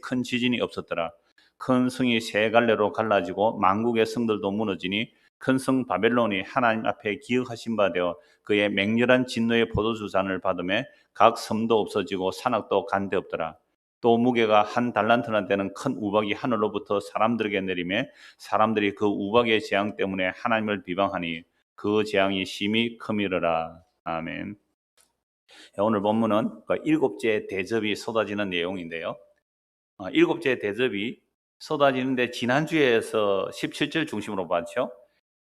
큰 지진이 없었더라. 큰 성이 세 갈래로 갈라지고 만국의 성들도 무너지니 큰 성 바벨론이 하나님 앞에 기억하신 바 되어 그의 맹렬한 진노의 포도주 잔을 받음에 각 섬도 없어지고 산악도 간데 없더라. 또 무게가 한 달란트나 되는 큰 우박이 하늘로부터 사람들에게 내리매 사람들이 그 우박의 재앙 때문에 하나님을 비방하니 그 재앙이 심히 크미르라. 아멘. 오늘 본문은 일곱째 대접이 쏟아지는 내용인데요. 일곱째 대접이 쏟아지는데 지난주에서 17절 중심으로 봤죠.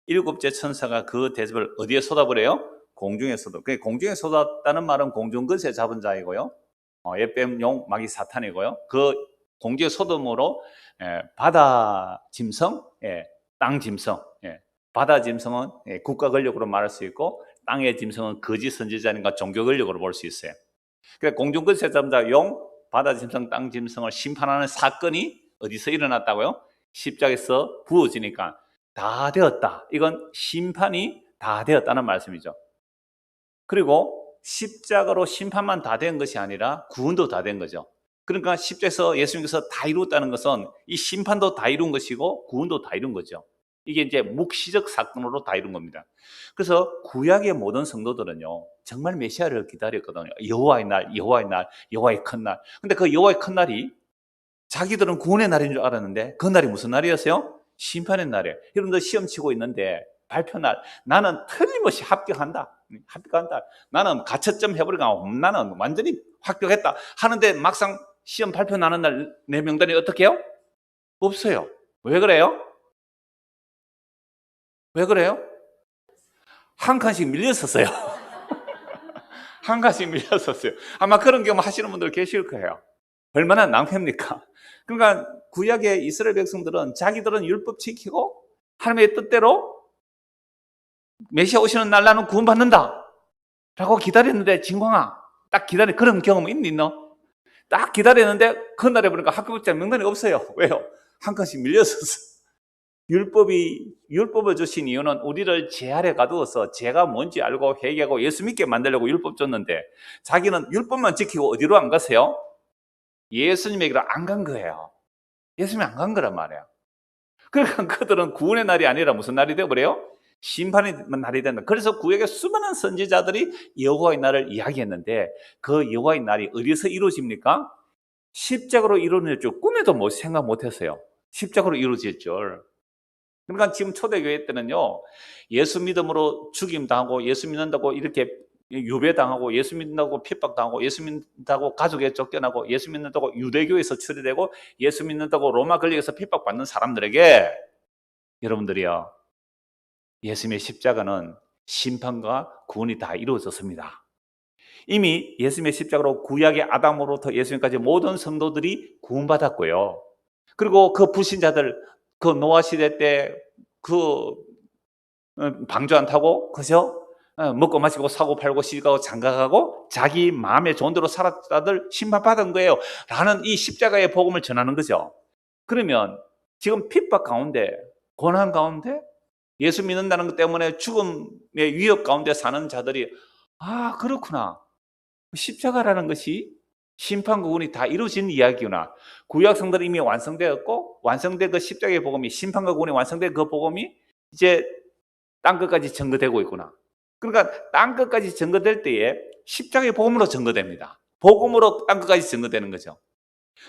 일곱째 천사가 그 대접을 어디에 쏟아버려요? 공중에 쏟아. 공중에 쏟았다는 말은 공중근세 잡은 자이고요. 예뱀용 마귀 사탄이고요. 그 공중에 쏟음으로 바다 짐승, 땅 짐승, 바다 짐승은 국가 권력으로 말할 수 있고 땅의 짐승은 거짓 선지자님과 종교 권력으로 볼 수 있어요. 그래서 공중근세 잡은 자 용, 바다 짐승, 땅 짐승을 심판하는 사건이 어디서 일어났다고요? 십자가에서 부어지니까 다 되었다. 이건 심판이 다 되었다는 말씀이죠. 그리고 십자가로 심판만 다 된 것이 아니라 구원도 다 된 거죠. 그러니까 십자가에서 예수님께서 다 이루었다는 것은 이 심판도 다 이룬 것이고 구원도 다 이룬 거죠. 이게 이제 묵시적 사건으로 다 이룬 겁니다. 그래서 구약의 모든 성도들은요, 정말 메시아를 기다렸거든요. 여호와의 날, 여호와의 날, 여호와의 큰 날. 근데 그 여호와의 큰 날이 자기들은 구원의 날인 줄 알았는데 그 날이 무슨 날이었어요? 심판의 날이에요. 여러분들 시험 치고 있는데 발표 날, 나는 틀림없이 합격한다. 나는 가채점 해버리고 나는 완전히 합격했다 하는데 막상 시험 발표 나는 날 내 명단이 어떻게 해요? 없어요. 왜 그래요? 왜 그래요? 한 칸씩 밀렸었어요. 한 칸씩 밀렸었어요. 아마 그런 경험 하시는 분들 계실 거예요. 얼마나 낭패입니까? 그러니까 구약의 이스라엘 백성들은 자기들은 율법 지키고 하나님의 뜻대로 메시아 오시는 날 나는 구원받는다 라고 기다렸는데, 진광아, 딱 기다려. 그런 경험 있니 너? 딱 기다렸는데 그날에 보니까 합격자 명단이 없어요. 왜요? 한 칸씩 밀렸었어. 율법을 주신 이유는 우리를 죄 아래 가두어서 죄가 뭔지 알고 회개하고 예수 믿게 만들려고 율법 줬는데, 자기는 율법만 지키고 어디로 안 가세요? 예수님에게로 안 간 거예요. 예수님이 안 간 거란 말이에요. 그러니까 그들은 구원의 날이 아니라 무슨 날이 되어버려요? 심판의 날이 된다. 그래서 구약의 수많은 선지자들이 여호와의 날을 이야기했는데, 그 여호와의 날이 어디서 이루어집니까? 십자가로 이루어질 줄 꿈에도 생각 못했어요. 십자가로 이루어질 줄. 그러니까 지금 초대교회 때는요, 예수 믿음으로 죽임당하고 예수 믿는다고 이렇게 유배당하고 예수 믿는다고 핍박당하고 예수 믿는다고 가족에 쫓겨나고 예수 믿는다고 유대교에서 처리되고 예수 믿는다고 로마 권력에서 핍박받는 사람들에게, 여러분들이요, 예수님의 십자가는 심판과 구원이 다 이루어졌습니다. 이미 예수님의 십자가로 구약의 아담으로부터 예수님까지 모든 성도들이 구원받았고요. 그리고 그 불신자들, 그 노아 시대 때 그 방주 안 타고, 그죠? 먹고 마시고 사고 팔고 시집가고 장가가고 자기 마음에 좋은 대로 살았다들 심판받은 거예요 라는 이 십자가의 복음을 전하는 거죠. 그러면 지금 핍박 가운데, 고난 가운데, 예수 믿는다는 것 때문에 죽음의 위협 가운데 사는 자들이, 아, 그렇구나, 십자가라는 것이 심판과 구원이 다 이루어진 이야기구나. 구약 성들은 이미 완성되었고, 완성된 그 십자가의 복음이, 심판과 구원이 완성된 그 복음이 이제 땅끝까지 증거되고 있구나. 그러니까 땅끝까지 증거될 때에 십자가의 복음으로 증거됩니다. 복음으로 땅끝까지 증거되는 거죠.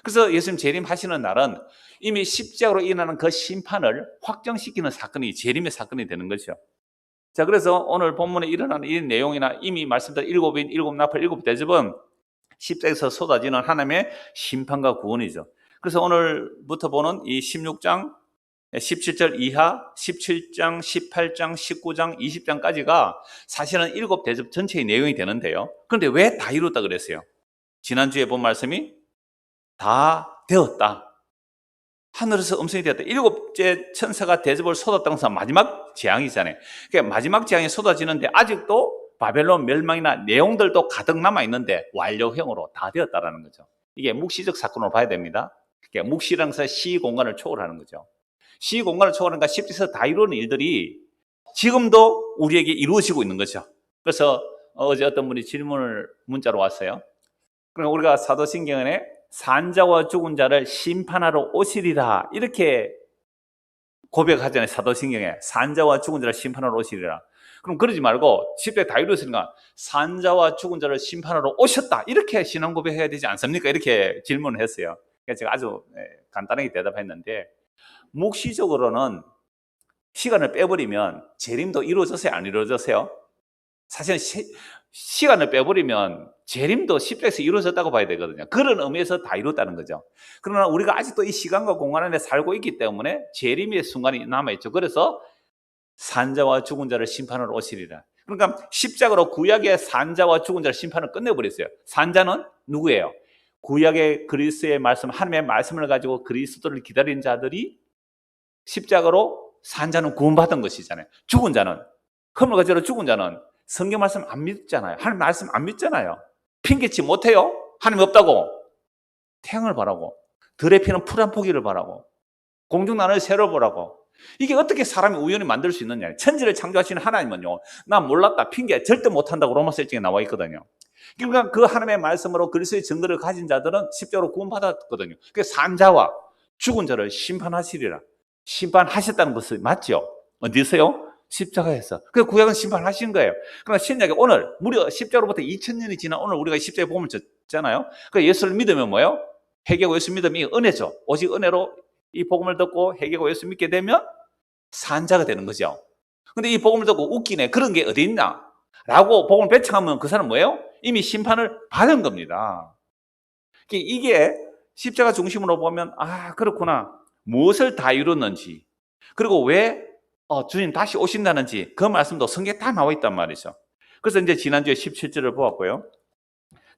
그래서 예수님 재림하시는 날은 이미 십자가로 일어나는 그 심판을 확정시키는 사건이 재림의 사건이 되는 거죠. 자, 그래서 오늘 본문에 일어나는 이 내용이나 이미 말씀드린 일곱인, 일곱 나팔, 일곱 대접은 십자가에서 쏟아지는 하나님의 심판과 구원이죠. 그래서 오늘부터 보는 이 16장 17절 이하, 17장, 18장, 19장, 20장까지가 사실은 일곱 대접 전체의 내용이 되는데요. 그런데 왜 다 이뤘다 그랬어요? 지난주에 본 말씀이 다 되었다. 하늘에서 음성이 되었다. 일곱째 천사가 대접을 쏟았다는 것은 마지막 재앙이잖아요. 그러니까 마지막 재앙이 쏟아지는데 아직도 바벨론 멸망이나 내용들도 가득 남아있는데 완료형으로 다 되었다는 거죠. 이게 묵시적 사건으로 봐야 됩니다. 그러니까 묵시라는 것은 시공간을 초월하는 거죠. 시공간을 초월하니까 십자가에서 다 이루어진 일들이 지금도 우리에게 이루어지고 있는 거죠. 그래서 어제 어떤 분이 질문을 문자로 왔어요. 그러니까 우리가 사도신경에 산자와 죽은 자를 심판하러 오시리라 이렇게 고백하잖아요. 사도신경에 산자와 죽은 자를 심판하러 오시리라. 그럼 그러지 말고 10대 다윗으니까 산자와 죽은 자를 심판하러 오셨다 이렇게 신앙 고백해야 되지 않습니까? 이렇게 질문을 했어요. 그래서 제가 아주 간단하게 대답했는데, 묵시적으로는 시간을 빼버리면 재림도 이루어졌어요, 안 이루어졌어요? 사실은 시간을 빼버리면 재림도 십자가에서 이루어졌다고 봐야 되거든요. 그런 의미에서 다 이뤘다는 거죠. 그러나 우리가 아직도 이 시간과 공간 안에 살고 있기 때문에 재림의 순간이 남아있죠. 그래서 산자와 죽은 자를 심판하러 오시리라. 그러니까 십자가로 구약의 산자와 죽은 자를 심판을 끝내버렸어요. 산자는 누구예요? 구약의 그리스도의 말씀, 하나님의 말씀을 가지고 그리스도를 기다린 자들이 십자가로, 산자는 구원받은 것이잖아요. 죽은 자는, 흠을 가지러 죽은 자는 성경 말씀 안 믿잖아요. 하나님 말씀 안 믿잖아요. 핑계치 못해요. 하나님 없다고. 태양을 바라고, 들에 피는 풀 한 포기를 바라고, 공중나라를 새로 보라고. 이게 어떻게 사람이 우연히 만들 수 있느냐. 천지를 창조하시는 하나님은요, 나 몰랐다, 핑계 절대 못한다고 로마서 1장에 나와 있거든요. 그러니까 그 하나님의 말씀으로 그리스도의 증거를 가진 자들은 십자가로 구원받았거든요. 그래서 산자와 죽은 자를 심판하시리라. 심판하셨다는 것이 맞죠? 어디서요? 십자가에서. 그 구약은 심판하신 거예요. 그러나 신약에 오늘 무려 십자가로부터 2000년이 지난 오늘 우리가 십자가에 복음을 졌잖아요. 그 예수를 믿으면 뭐예요? 회개하고 예수 믿으면 은혜죠. 오직 은혜로 이 복음을 듣고 회개하고 예수 믿게 되면 산자가 되는 거죠. 근데 이 복음을 듣고 웃기네, 그런 게 어디 있나? 라고 복음을 배척하면 그 사람은 뭐예요? 이미 심판을 받은 겁니다. 이게 십자가 중심으로 보면, 아, 그렇구나. 무엇을 다 이뤘는지, 그리고 왜 주님 다시 오신다는지 그 말씀도 성경에 다 나와 있단 말이죠. 그래서 이제 지난주에 17절을 보았고요.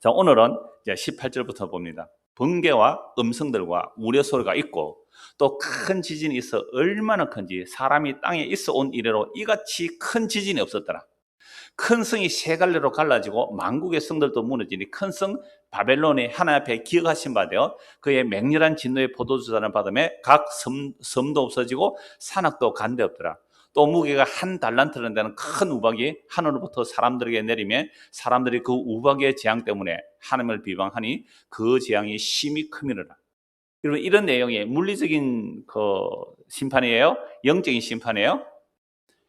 자, 오늘은 이제 18절부터 봅니다. 번개와 음성들과 우려 소리가 있고 또 큰 지진이 있어 얼마나 큰지 사람이 땅에 있어 온 이래로 이같이 큰 지진이 없었더라. 큰 성이 세 갈래로 갈라지고 만국의 성들도 무너지니 큰 성 바벨론이 하나님 앞에 기억하신 바 되어 그의 맹렬한 진노의 포도주잔을 받음에 각 섬도 없어지고 산악도 간데 없더라. 또 무게가 한 달란트는 되는 큰 우박이 하늘로부터 사람들에게 내리며 사람들이 그 우박의 재앙 때문에 하나님을 비방하니 그 재앙이 심히 크미르라. 여러분, 이런 내용이 물리적인 심판이에요? 영적인 심판이에요?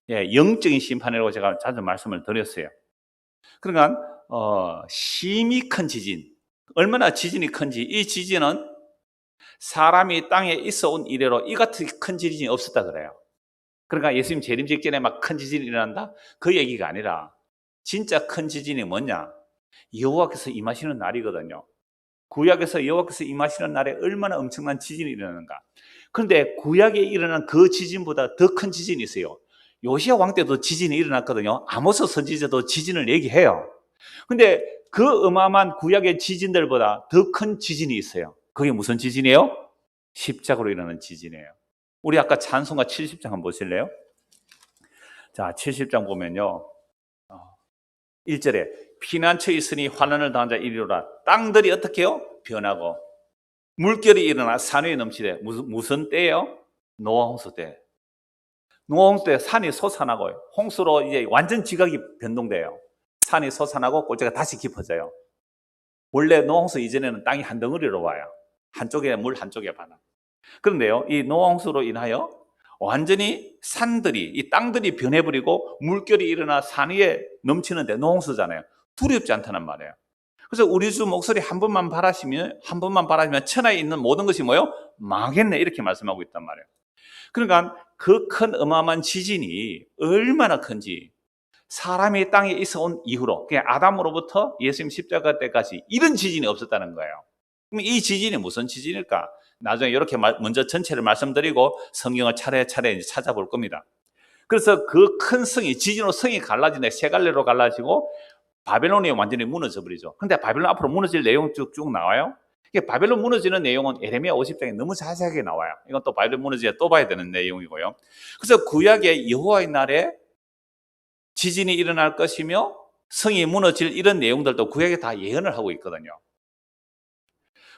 예, 영적인 심판이라고 제가 자주 말씀을 드렸어요. 그러니까 심히 큰 지진, 얼마나 지진이 큰지, 이 지진은 사람이 땅에 있어 온 이래로 이같이 큰 지진이 없었다 그래요. 그러니까 예수님 재림 직전에 막 큰 지진이 일어난다? 그 얘기가 아니라 진짜 큰 지진이 뭐냐? 여호와께서 임하시는 날이거든요. 구약에서 여호와께서 임하시는 날에 얼마나 엄청난 지진이 일어나는가. 그런데 구약에 일어난 그 지진보다 더 큰 지진이 있어요. 요시야 왕 때도 지진이 일어났거든요. 아모스 선지자도 지진을 얘기해요. 근데 그 어마어마한 구약의 지진들보다 더 큰 지진이 있어요. 그게 무슨 지진이에요? 십자가로 일어나는 지진이에요. 우리 아까 찬송가 70장 한번 보실래요? 자, 70장 보면요, 1절에 피난처에 있으니 환난을 당한 자 이리로라. 땅들이 어떻게 해요? 변하고 물결이 일어나 산 위에 넘치되. 무슨 때예요? 노아 홍수 때. 노아 홍수 때 산이 솟아나고 홍수로 이제 완전 지각이 변동돼요. 산이 솟아나고 골짜기가 다시 깊어져요. 원래 노아 홍수 이전에는 땅이 한 덩어리로 와요. 한쪽에 물, 한쪽에 바다. 그런데요, 이 노아 홍수로 인하여 완전히 산들이, 이 땅들이 변해버리고 물결이 일어나 산 위에 넘치는데 노아 홍수잖아요. 두렵지 않다는 말이에요. 그래서 우리 주 목소리 한 번만 바라시면 천하에 있는 모든 것이 뭐예요? 망했네, 이렇게 말씀하고 있단 말이에요. 그러니까 그 큰 어마어마한 지진이 얼마나 큰지 사람이 땅에 있어 온 이후로, 그냥 아담으로부터 예수님 십자가 때까지 이런 지진이 없었다는 거예요. 그럼 이 지진이 무슨 지진일까? 나중에 이렇게 먼저 전체를 말씀드리고 성경을 차례차례 이제 찾아볼 겁니다. 그래서 그 큰 성이, 지진으로 성이 갈라지네, 세 갈래로 갈라지고 바벨론이 완전히 무너져 버리죠. 근데 바벨론 앞으로 무너질 내용 쭉 나와요. 이게 바벨론 무너지는 내용은 에레미야 50장에 너무 자세하게 나와요. 이건 또 바벨론 무너지에 또 봐야 되는 내용이고요. 그래서 구약의 여호와의 날에 지진이 일어날 것이며 성이 무너질 이런 내용들도 구약에 다 예언을 하고 있거든요.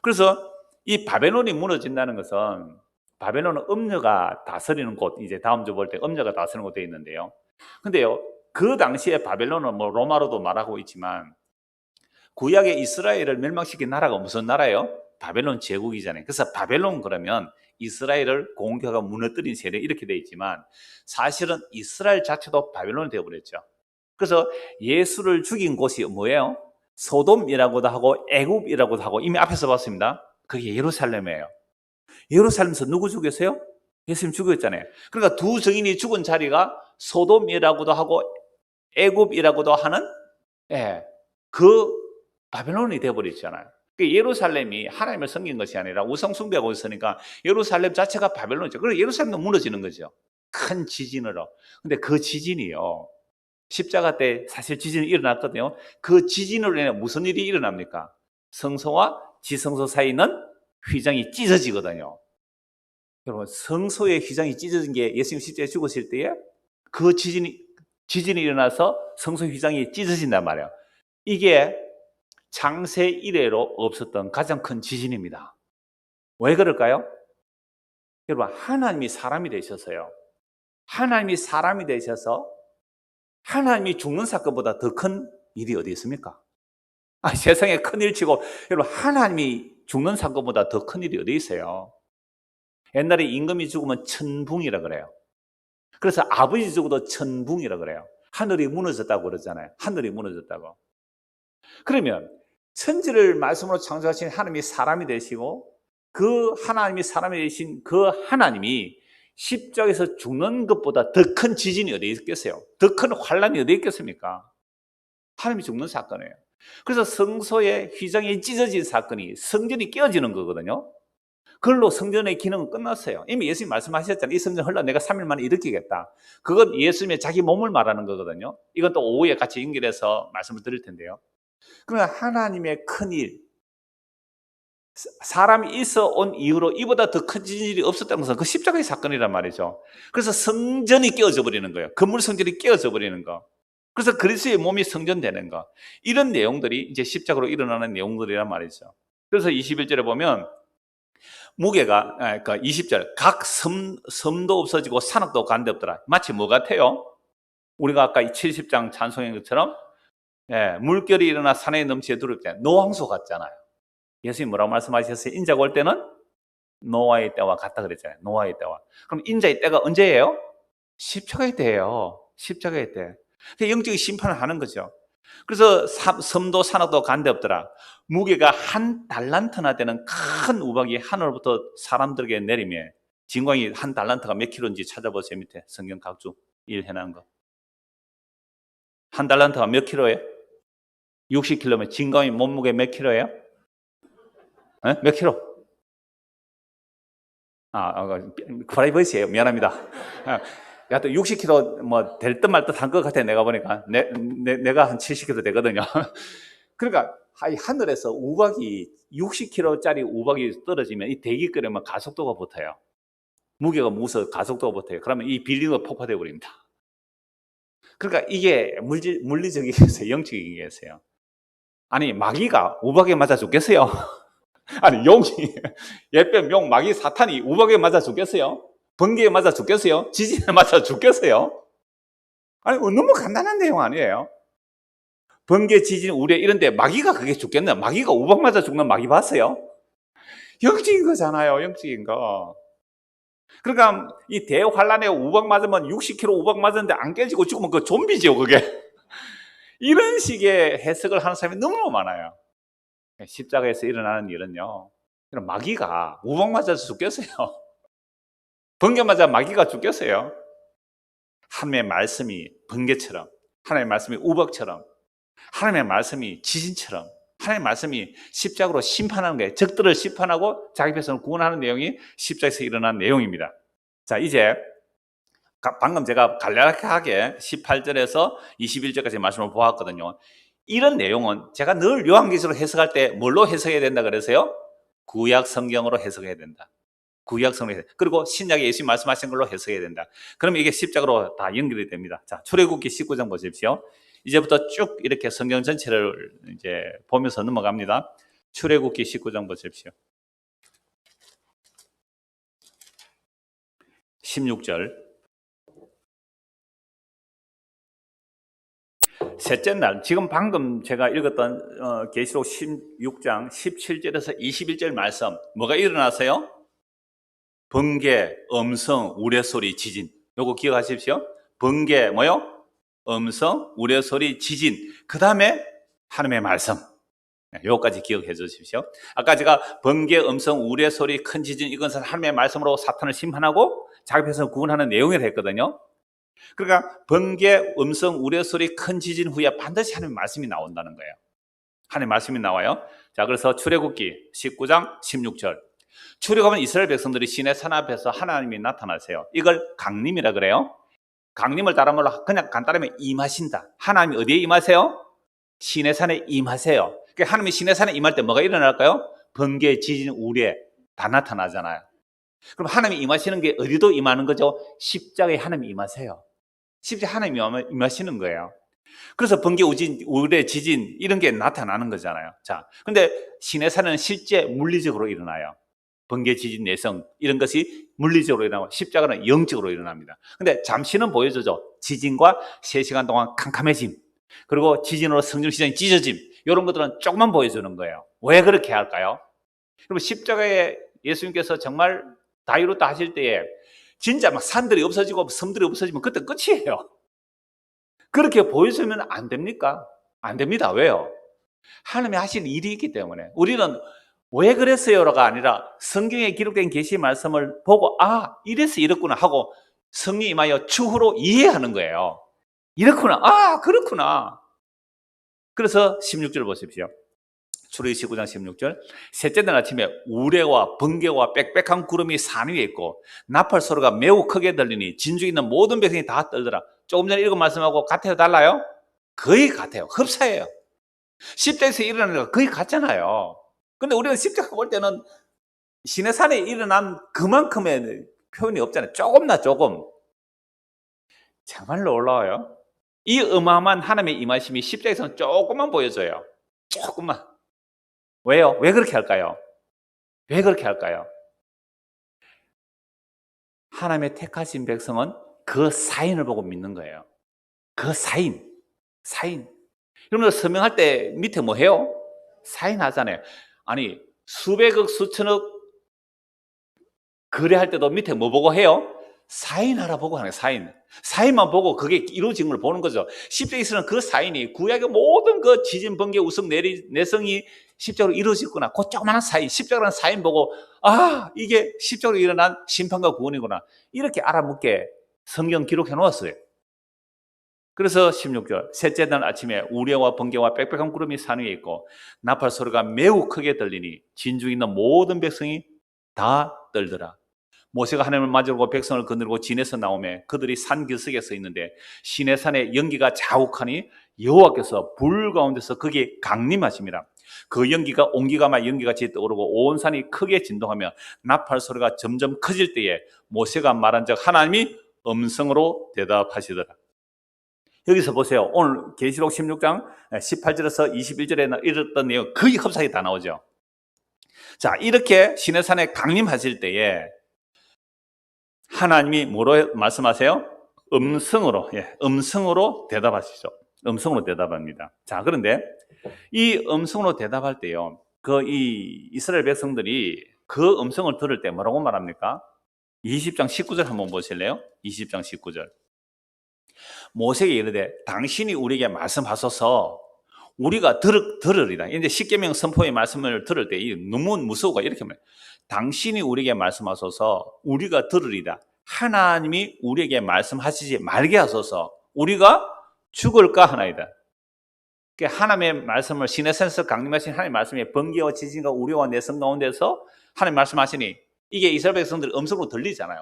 그래서 이 바벨론이 무너진다는 것은, 바벨론은 음녀가 다스리는 곳, 이제 다음 주 볼 때 음녀가 다스리는 곳 되어 있는데요. 근데요, 그 당시에 바벨론은 뭐 로마로도 말하고 있지만 구약의 이스라엘을 멸망시킨 나라가 무슨 나라예요? 바벨론 제국이잖아요. 그래서 바벨론 그러면 이스라엘을 공격하고 무너뜨린 세력 이렇게 되어 있지만 사실은 이스라엘 자체도 바벨론이 되어버렸죠. 그래서 예수를 죽인 곳이 뭐예요? 소돔이라고도 하고 애굽이라고도 하고 이미 앞에서 봤습니다. 그게 예루살렘이에요. 예루살렘에서 누구 죽였어요? 예수님 죽였잖아요. 그러니까 두 증인이 죽은 자리가 소돔이라고도 하고 애굽이라고도 하는 그 바벨론이 되어버렸잖아요. 예루살렘이 하나님을 섬긴 것이 아니라 우상 숭배하고 있으니까 예루살렘 자체가 바벨론이죠. 그래서 예루살렘도 무너지는 거죠. 큰 지진으로. 근데 그 지진이요, 십자가 때 사실 지진이 일어났거든요. 그 지진으로 인해 무슨 일이 일어납니까? 성소와 지성소 사이는 휘장이 찢어지거든요. 여러분, 성소의 휘장이 찢어진 게 예수님 십자가에 죽으실 때에 그 지진이 일어나서 성소 휘장이 찢어진단 말이에요. 이게 창세 이래로 없었던 가장 큰 지진입니다. 왜 그럴까요? 여러분, 하나님이 사람이 되셨어요. 하나님이 사람이 되셔서 하나님이 죽는 사건보다 더 큰 일이 어디 있습니까? 세상에 큰일 치고, 여러분, 하나님이 죽는 사건보다 더 큰 일이 어디 있어요? 옛날에 임금이 죽으면 천붕이라 그래요. 그래서 아버지 죽어도 천붕이라 그래요. 하늘이 무너졌다고 그러잖아요. 하늘이 무너졌다고. 그러면 천지를 말씀으로 창조하신 하나님이 사람이 되시고 그 하나님이 사람이 되신 그 하나님이 십자가에서 죽는 것보다 더 큰 지진이 어디 있겠어요? 더 큰 환란이 어디 있겠습니까? 하나님이 죽는 사건이에요. 그래서 성소의 휘장이 찢어진 사건이 성전이 깨어지는 거거든요. 그걸로 성전의 기능은 끝났어요. 이미 예수님 말씀하셨잖아요. 이 성전 헐라 내가 3일 만에 일으키겠다. 그건 예수님의 자기 몸을 말하는 거거든요. 이건 또 오후에 같이 연결해서 말씀을 드릴 텐데요. 그러면 하나님의 큰일, 사람이 있어 온 이후로 이보다 더 큰 일이 없었다는 것은 그 십자가의 사건이란 말이죠. 그래서 성전이 깨어져 버리는 거예요. 건물 성전이 깨어져 버리는 거. 그래서 그리스도의 몸이 성전되는 거. 이런 내용들이 이제 십자가로 일어나는 내용들이란 말이죠. 그래서 21절에 보면 무게가, 그러니까 20절, 각 섬도 없어지고 산악도 간데 없더라. 마치 뭐 같아요? 우리가 아까 70장 찬송한 것처럼 물결이 일어나 산에 넘치게 두를 때 노황수 같잖아요. 예수님 뭐라고 말씀하셨어요? 인자가 올 때는 노아의 때와 같다 그랬잖아요. 노아의 때와. 그럼 인자의 때가 언제예요? 십자가의 때예요. 십자가의 때. 영적인 심판을 하는 거죠. 그래서 섬도 산악도 간데 없더라. 무게가 한 달란트나 되는 큰 우박이 하늘로부터 사람들에게 내리며 진광이 한 달란트가 몇 킬로인지 찾아보세요. 밑에 성경 각주 1 해놓은 거. 한 달란트가 몇 킬로예요? 60킬로면 진광이 몸무게 몇 킬로예요? 몇 킬로? 프라이버시예요. 미안합니다. 여하튼 60kg 뭐 될 듯 말 듯 한 것 같아. 내가 보니까 내가 한 70kg 되거든요. 그러니까 하늘에서 우박이 60kg짜리 우박이 떨어지면 이 대기 끓으면 가속도가 붙어요. 무게가 무서워 가속도가 붙어요. 그러면 이 빌딩은 폭파되어 버립니다. 그러니까 이게 물리적이겠어요, 영적이겠어요. 아니 마귀가 우박에 맞아 죽겠어요? 아니 용이 예뱀 용 마귀 사탄이 우박에 맞아 죽겠어요? 번개에 맞아 죽겠어요? 지진에 맞아 죽겠어요? 아니 너무 간단한 내용 아니에요? 번개, 지진, 우레 이런 데 마귀가 그게 죽겠나? 마귀가 우박 맞아 죽는 마귀 봤어요? 영적인 거잖아요, 영적인 거. 그러니까 이 대환란에 우박 맞으면 60kg 우박 맞았는데 안 깨지고 죽으면 그 좀비죠, 그게. 이런 식의 해석을 하는 사람이 너무 많아요. 십자가에서 일어나는 일은요, 마귀가 우박 맞아서 죽겠어요? 번개 맞아 마귀가 죽겠어요? 하나님의 말씀이 번개처럼, 하나님의 말씀이 우박처럼, 하나님의 말씀이 지진처럼, 하나님의 말씀이 십자가로 심판하는 거예요. 적들을 심판하고 자기 백성을 구원하는 내용이 십자가에서 일어난 내용입니다. 자, 이제 방금 제가 간략하게 18절에서 21절까지 말씀을 보았거든요. 이런 내용은 제가 늘 요한계시록 해석할 때 뭘로 해석해야 된다 그래서요? 구약 성경으로 해석해야 된다. 구약 성경, 그리고 신약에 예수님 말씀하신 걸로 해석해야 된다. 그러면 이게 십자가로 다 연결이 됩니다. 자, 출애굽기 19장 보십시오. 이제부터 쭉 이렇게 성경 전체를 이제 보면서 넘어갑니다. 출애굽기 19장 보십시오. 16절. 셋째 날, 지금 방금 제가 읽었던 계시록 16장 17절에서 21절 말씀, 뭐가 일어나세요? 번개, 음성, 우레소리, 지진. 요거 기억하십시오. 번개, 뭐요? 음성, 우레소리, 지진. 그 다음에 하나님의 말씀. 요거까지 기억해 주십시오. 아까 제가 번개, 음성, 우레소리, 큰 지진, 이것은 하나님의 말씀으로 사탄을 심판하고 자기 백성을 구원하는 내용이라 했거든요. 그러니까 번개, 음성, 우레소리, 큰 지진 후에 반드시 하나님의 말씀이 나온다는 거예요. 하나님의 말씀이 나와요. 자, 그래서 출애굽기 19장 16절. 출애굽하면 이스라엘 백성들이 시내산 앞에서 하나님이 나타나세요. 이걸 강림이라 그래요. 강림을 다른 말로 그냥 간단하게 임하신다. 하나님이 어디에 임하세요? 시내산에 임하세요. 그러니까 하나님이 시내산에 임할 때 뭐가 일어날까요? 번개, 지진, 우레 다 나타나잖아요. 그럼 하나님이 임하시는 게 어디도 임하는 거죠? 십자가에 하나님이 임하세요. 십자가에 하나님이 임하시는 거예요. 그래서 번개, 우레, 지진 이런 게 나타나는 거잖아요. 자, 근데 시내산은 실제 물리적으로 일어나요. 번개, 지진, 내성 이런 것이 물리적으로 일어나고 십자가는 영적으로 일어납니다. 근데 잠시는 보여주죠. 지진과 3시간 동안 캄캄해짐, 그리고 지진으로 성전시장이 찢어짐, 이런 것들은 조금만 보여주는 거예요. 왜 그렇게 할까요? 그럼 십자가에 예수님께서 정말 다이루트 하실 때에 진짜 막 산들이 없어지고 섬들이 없어지면 그때 끝이에요. 그렇게 보여주면 안 됩니까? 안 됩니다. 왜요? 하나님이 하실 일이 있기 때문에. 우리는 왜 그랬어요가 아니라 성경에 기록된 계시의 말씀을 보고 아, 이래서 이렇구나 하고 성령이 임하여 추후로 이해하는 거예요. 이렇구나. 아, 그렇구나. 그래서 16절 보십시오. 출애굽기 19장 16절. 셋째 날 아침에 우레와 번개와 빽빽한 구름이 산 위에 있고 나팔 소리가 매우 크게 들리니 진중에 있는 모든 백성이 다 떨더라. 조금 전에 읽은 말씀하고 같아요? 달라요? 거의 같아요. 흡사해요. 십자가에서 일어나는 거 거의 같잖아요. 근데 우리는 십자가 볼 때는 시내산에 일어난 그만큼의 표현이 없잖아요. 조금나 조금. 정말로 놀라워요. 이 어마어마한 하나님의 임하심이 십자가에서는 조금만 보여져요. 조금만. 왜요? 왜 그렇게 할까요? 왜 그렇게 할까요? 하나님의 택하신 백성은 그 사인을 보고 믿는 거예요. 그 사인. 여러분 서명할 때 밑에 뭐 해요? 사인하잖아요. 아니 수백억 수천억 거래할 때도 밑에 뭐 보고 해요? 사인하라 보고 하는 거예요. 사인만 보고 그게 이루어진 걸 보는 거죠. 십자가에서는 그 사인이 구약의 모든 그 지진, 번개, 우성, 내성이 십자가로 이루어졌구나. 그 조그마한 사인, 십자가라는 사인 보고 아, 이게 십자가로 일어난 심판과 구원이구나. 이렇게 알아먹게 성경 기록해 놓았어요. 그래서 16절, 셋째 날 아침에 우레와 번개와 빽빽한 구름이 산 위에 있고 나팔 소리가 매우 크게 들리니 진중에 있는 모든 백성이 다 떨더라. 모세가 하나님을 맞으려고 백성을 거느리고 진에서 나오매 그들이 산 기슭에 서 있는데 시내산에 연기가 자욱하니 여호와께서 불 가운데서 거기에 강림하심이라. 그 연기가 온기가 막 연기같이 떠오르고 온 산이 크게 진동하며 나팔 소리가 점점 커질 때에 모세가 말한 적 하나님이 음성으로 대답하시더라. 여기서 보세요. 오늘 계시록 16장 18절에서 21절에 읽었던 내용 거의 흡사하게 다 나오죠. 자, 이렇게 시내산에 강림하실 때에 하나님이 뭐로 말씀하세요? 음성으로 대답하시죠. 음성으로 대답합니다. 자, 그런데 이 음성으로 대답할 때요, 이 이스라엘 백성들이 그 음성을 들을 때 뭐라고 말합니까? 20장 19절 한번 보실래요? 20장 19절. 모세에게 이르되 당신이 우리에게 말씀하소서 우리가 들으리라. 이제 십계명 선포의 말씀을 들을 때 너무 무서우가 이렇게 말해요. 당신이 우리에게 말씀하소서 우리가 들으리라. 하나님이 우리에게 말씀하시지 말게 하소서 우리가 죽을까 하나이다. 그러니까 하나님의 말씀을 시내산에서 강림하신 하나님의 말씀에 번개와 지진과 우려와 내성 가운데서 하나님 말씀하시니 이게 이스라엘 백성들 음성으로 들리잖아요.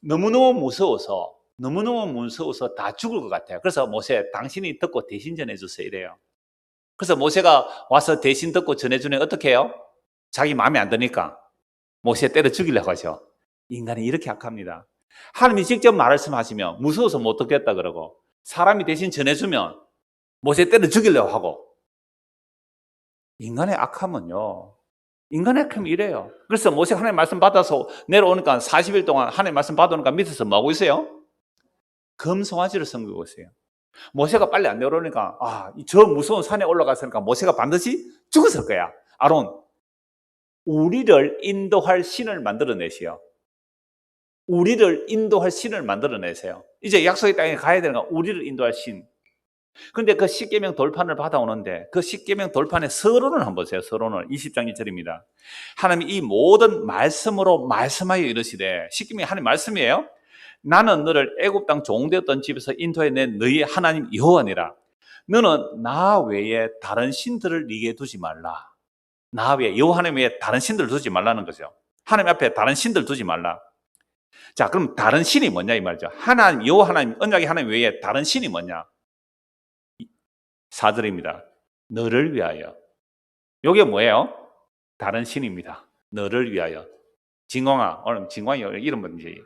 너무너무 무서워서 다 죽을 것 같아요. 그래서 모세 당신이 듣고 대신 전해주세요 이래요. 그래서 모세가 와서 대신 듣고 전해주면 어떻게 해요? 자기 마음에 안 드니까 모세 때려 죽이려고 하죠. 인간이 이렇게 약합니다. 하나님이 직접 말씀하시면 무서워서 못 듣겠다 그러고 사람이 대신 전해주면 모세 때려 죽이려고 하고 인간의 악함은요. 인간의 악함이 이래요. 그래서 모세가 하나님 말씀 받아서 내려오니까 40일 동안 하나님 말씀 받아오니까 밑에서 뭐 하고 있어요? 금송아지를 섬기고 있어요. 모세가 빨리 안 내려오니까 저 무서운 산에 올라갔으니까 모세가 반드시 죽었을 거야. 아론, 우리를 인도할 신을 만들어내세요. 우리를 인도할 신을 만들어내세요. 이제 약속의 땅에 가야 되는 건 우리를 인도할 신. 근데 그 십계명 돌판을 받아오는데 그 십계명 돌판의 서론을 한번 보세요. 서론을 20장 1절입니다. 하나님이 이 모든 말씀으로 말씀하여 이르시되, 십계명이 하나님 말씀이에요. 나는 너를 애굽 땅 종되었던 집에서 인도해낸 너희 하나님 여호와니라. 너는 나 외에 다른 신들을 네게 두지 말라. 나 외에, 여호와 하나님 외에 다른 신들을 두지 말라는 거죠. 하나님 앞에 다른 신들 두지 말라. 자, 그럼 다른 신이 뭐냐 이 말이죠. 하나님, 여호와 하나님, 언약의 하나님 외에 다른 신이 뭐냐? 4절입니다. 너를 위하여. 이게 뭐예요? 다른 신입니다. 너를 위하여. 진광아, 오늘 진광이 이름 뭔지.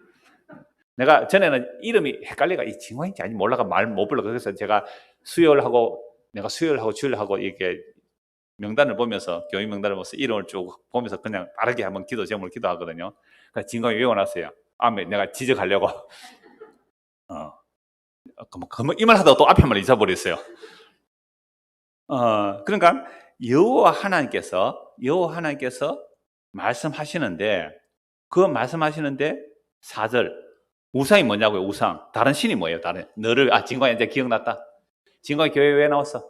내가 전에는 이름이 헷갈리가 이 진광인지 아닌지 몰라가 말 못 불러. 그래서 제가 내가 수요일 하고 주일 하고 이렇게 명단을 보면서, 교인 명단을 보면서 이름을 쭉 보면서 그냥 빠르게 한번 제목을 기도하거든요. 그래서 진광이 외워놨어요. 아멘. 내가 지적하려고. 이 말 하다가 또 앞에 말 잊어버렸어요. 그러니까 여호와 하나님께서 말씀하시는데, 그 말씀하시는데 4절 우상이 뭐냐고요? 우상. 다른 신이 뭐예요? 너를, 진광이 이제 기억났다. 진광이 교회 왜 나왔어?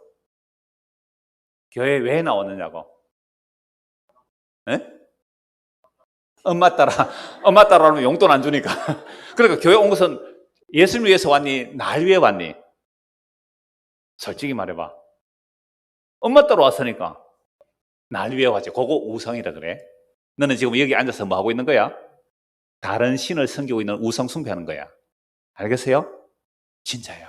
교회 왜 나왔느냐고? 에? 엄마 따라하면 용돈 안 주니까. 그러니까 교회 온 것은 예수를 위해서 왔니? 날 위해 왔니? 솔직히 말해봐. 엄마 따라 왔으니까 날 위해 왔지. 그거 우상이라 그래. 너는 지금 여기 앉아서 뭐 하고 있는 거야? 다른 신을 섬기고 있는 우상 숭배하는 거야. 알겠어요? 진짜요.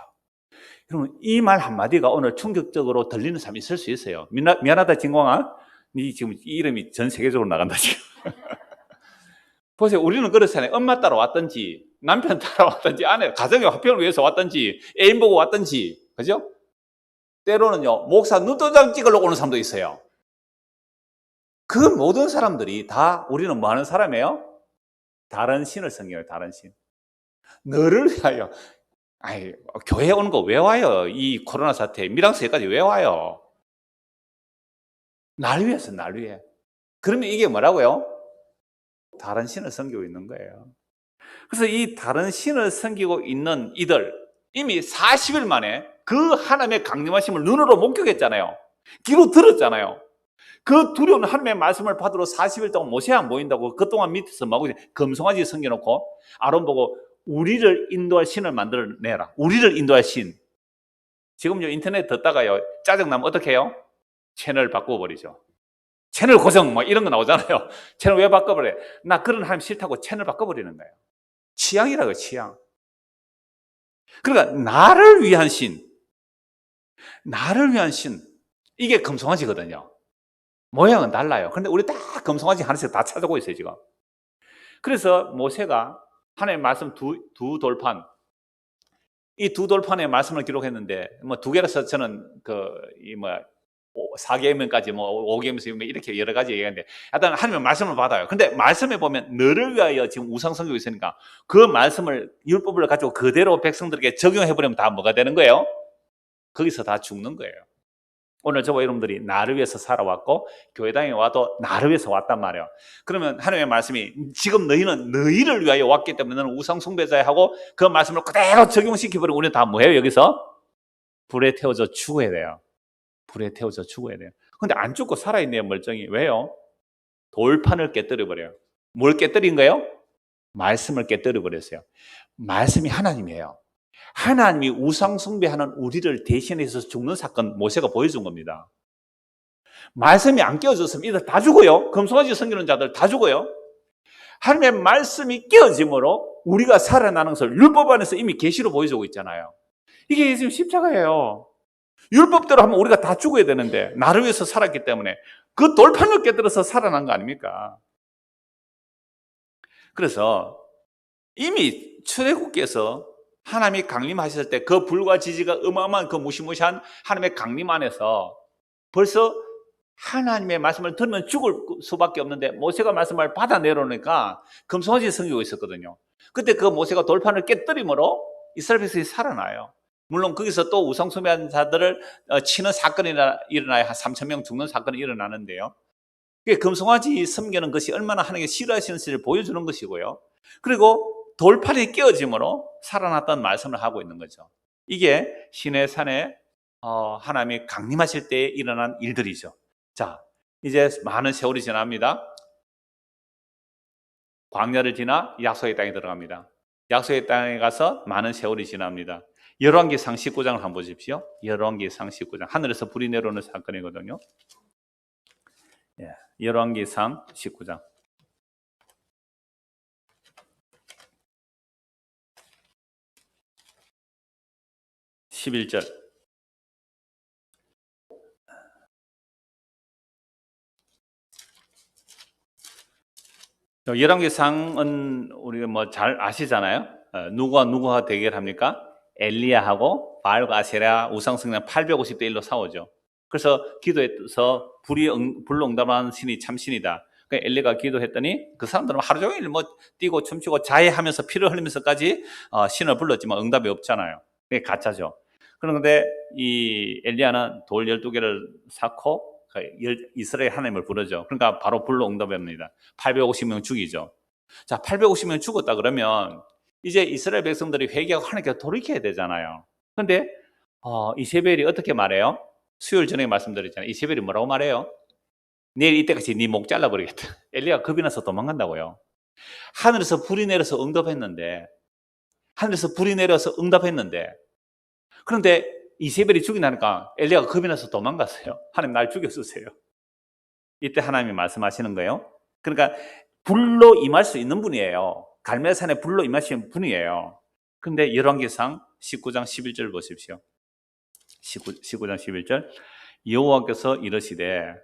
여러분, 이 말 한마디가 오늘 충격적으로 들리는 사람이 있을 수 있어요. 미안하다 진광아, 네 지금 이름이 전 세계적으로 나간다 지금. 보세요. 우리는 그렇잖아요. 엄마 따라 왔든지 남편 따라 왔든지 아내 가정의 화평을 위해서 왔든지 애인 보고 왔든지, 그죠? 때로는요, 목사 눈도장 찍으려고 오는 사람도 있어요. 그 모든 사람들이 다 우리는 뭐 하는 사람이에요? 다른 신을 섬겨요. 다른 신. 너를 위하여. 교회 오는 거 왜 와요? 이 코로나 사태, 밀항세까지 왜 와요? 날 위해서, 날 위해. 그러면 이게 뭐라고요? 다른 신을 섬기고 있는 거예요. 그래서 이 다른 신을 섬기고 있는 이들, 이미 40일 만에 그 하나님의 강림하심을 눈으로 목격했잖아요. 귀로 들었잖아요. 그 두려운 하나님의 말씀을 받으러 40일 동안 모세 안 보인다고 그동안 밑에서 막 금송아지 섬겨놓고 아론 보고 우리를 인도할 신을 만들어내라. 우리를 인도할 신. 지금요, 인터넷 듣다가요, 짜증나면 어떻게 해요? 채널 바꿔버리죠. 채널 고정 뭐 이런 거 나오잖아요. 채널 왜 바꿔버려? 나 그런 하나님 싫다고 채널 바꿔버리는 거예요. 취향이라고요, 취향. 그러니까 나를 위한 신, 이게 금송아지거든요. 모양은 달라요. 그런데 우리 다 금송아지 하나씩 다 찾아오고 있어요, 지금. 그래서 모세가 하나님의 말씀 두 돌판, 이 두 돌판의 말씀을 기록했는데, 뭐 두 개라서 저는 4계명까지 5계명 이렇게 여러 가지 얘기하는데, 일단 하나님의 말씀을 받아요. 근데 말씀에 보면 너를 위하여 지금 우상 섬기고 있으니까 그 말씀을, 율법을 가지고 그대로 백성들에게 적용해버리면 다 뭐가 되는 거예요? 거기서 다 죽는 거예요. 오늘 저와 여러분들이 나를 위해서 살아왔고 교회당에 와도 나를 위해서 왔단 말이에요. 그러면 하나님의 말씀이 지금 너희는 너희를 위하여 왔기 때문에 너는 우상 숭배자야 하고 그 말씀을 그대로 적용시켜버리면 우리는 다 뭐예요? 여기서 불에 태워져 죽어야 돼요. 불에 태워져 죽어야 돼요. 근데 안 죽고 살아있네요, 멀쩡히. 왜요? 돌판을 깨뜨려버려요. 뭘 깨뜨린 거예요? 말씀을 깨뜨려버렸어요. 말씀이 하나님이에요. 하나님이 우상 숭배하는 우리를 대신해서 죽는 사건 모세가 보여준 겁니다. 말씀이 안 깨어졌으면 이들 다 죽어요. 금송아지 섬기는 자들 다 죽어요. 하나님의 말씀이 깨어짐으로 우리가 살아나는 것을 율법 안에서 이미 계시로 보여주고 있잖아요. 이게 지금 십자가예요. 율법대로 하면 우리가 다 죽어야 되는데 나를 위해서 살았기 때문에 그 돌판을 깨뜨려서 살아난 거 아닙니까? 그래서 이미 출애굽기에서 하나님이 강림하셨을 때 그 불과 지지가 어마어마한 그 무시무시한 하나님의 강림 안에서 벌써 하나님의 말씀을 들으면 죽을 수밖에 없는데 모세가 말씀을 받아 내려오니까 금송아지 섬기고 있었거든요. 그때 그 모세가 돌판을 깨뜨림으로 이스라엘 백성이 살아나요. 물론 거기서 또 우상숭배하는 자들을 치는 사건이 일어나야 한 3천 명 죽는 사건이 일어나는데요. 금송아지 섬기는 것이 얼마나 하나님께 싫어하시는지를 보여주는 것이고요. 그리고 돌판이 깨어짐으로 살아났다는 말씀을 하고 있는 거죠. 이게 시내산에 하나님이 강림하실 때에 일어난 일들이죠. 자, 이제 많은 세월이 지납니다. 광야를 지나 약속의 땅에 들어갑니다. 약속의 땅에 가서 많은 세월이 지납니다. 열왕기상 19장을 한번 보십시오. 열왕기상 19장. 하늘에서 불이 내려오는 사건이거든요. 열왕기상 19장. 11절. 열왕기상은 우리가 뭐 잘 아시잖아요. 누구와 대결합니까? 엘리야하고 바알과 아세라 우상숭배는 850대 1로 싸우죠. 그래서 기도해서 불로 응답하는 신이 참신이다. 그러니까 엘리가 기도했더니 그 사람들은 하루 종일 뭐 뛰고 춤추고 자해하면서 피를 흘리면서까지 신을 불렀지만 응답이 없잖아요. 그게 가짜죠. 그런데 이 엘리야는 돌 12개를 쌓고 이스라엘 하나님을 부르죠. 그러니까 바로 불로 응답합니다. 850명 죽이죠. 자, 850명 죽었다 그러면 이제 이스라엘 백성들이 회개하고 하나님께 돌이켜야 되잖아요. 그런데 이세벨이 어떻게 말해요? 수요일 전에 말씀드렸잖아요. 이세벨이 뭐라고 말해요? 내일 이때까지 네 목 잘라버리겠다. 엘리야가 겁이 나서 도망간다고요. 하늘에서 불이 내려서 응답했는데 그런데 이세벨이 죽이나니까 엘리야가 겁이 나서 도망갔어요. 하나님 날 죽여주세요. 이때 하나님이 말씀하시는 거예요. 그러니까 불로 임할 수 있는 분이에요. 갈멜산에 불로 임하시는 분이에요. 그런데 열왕기상 19장 11절 보십시오. 19장 11절. 여호와께서 이르시되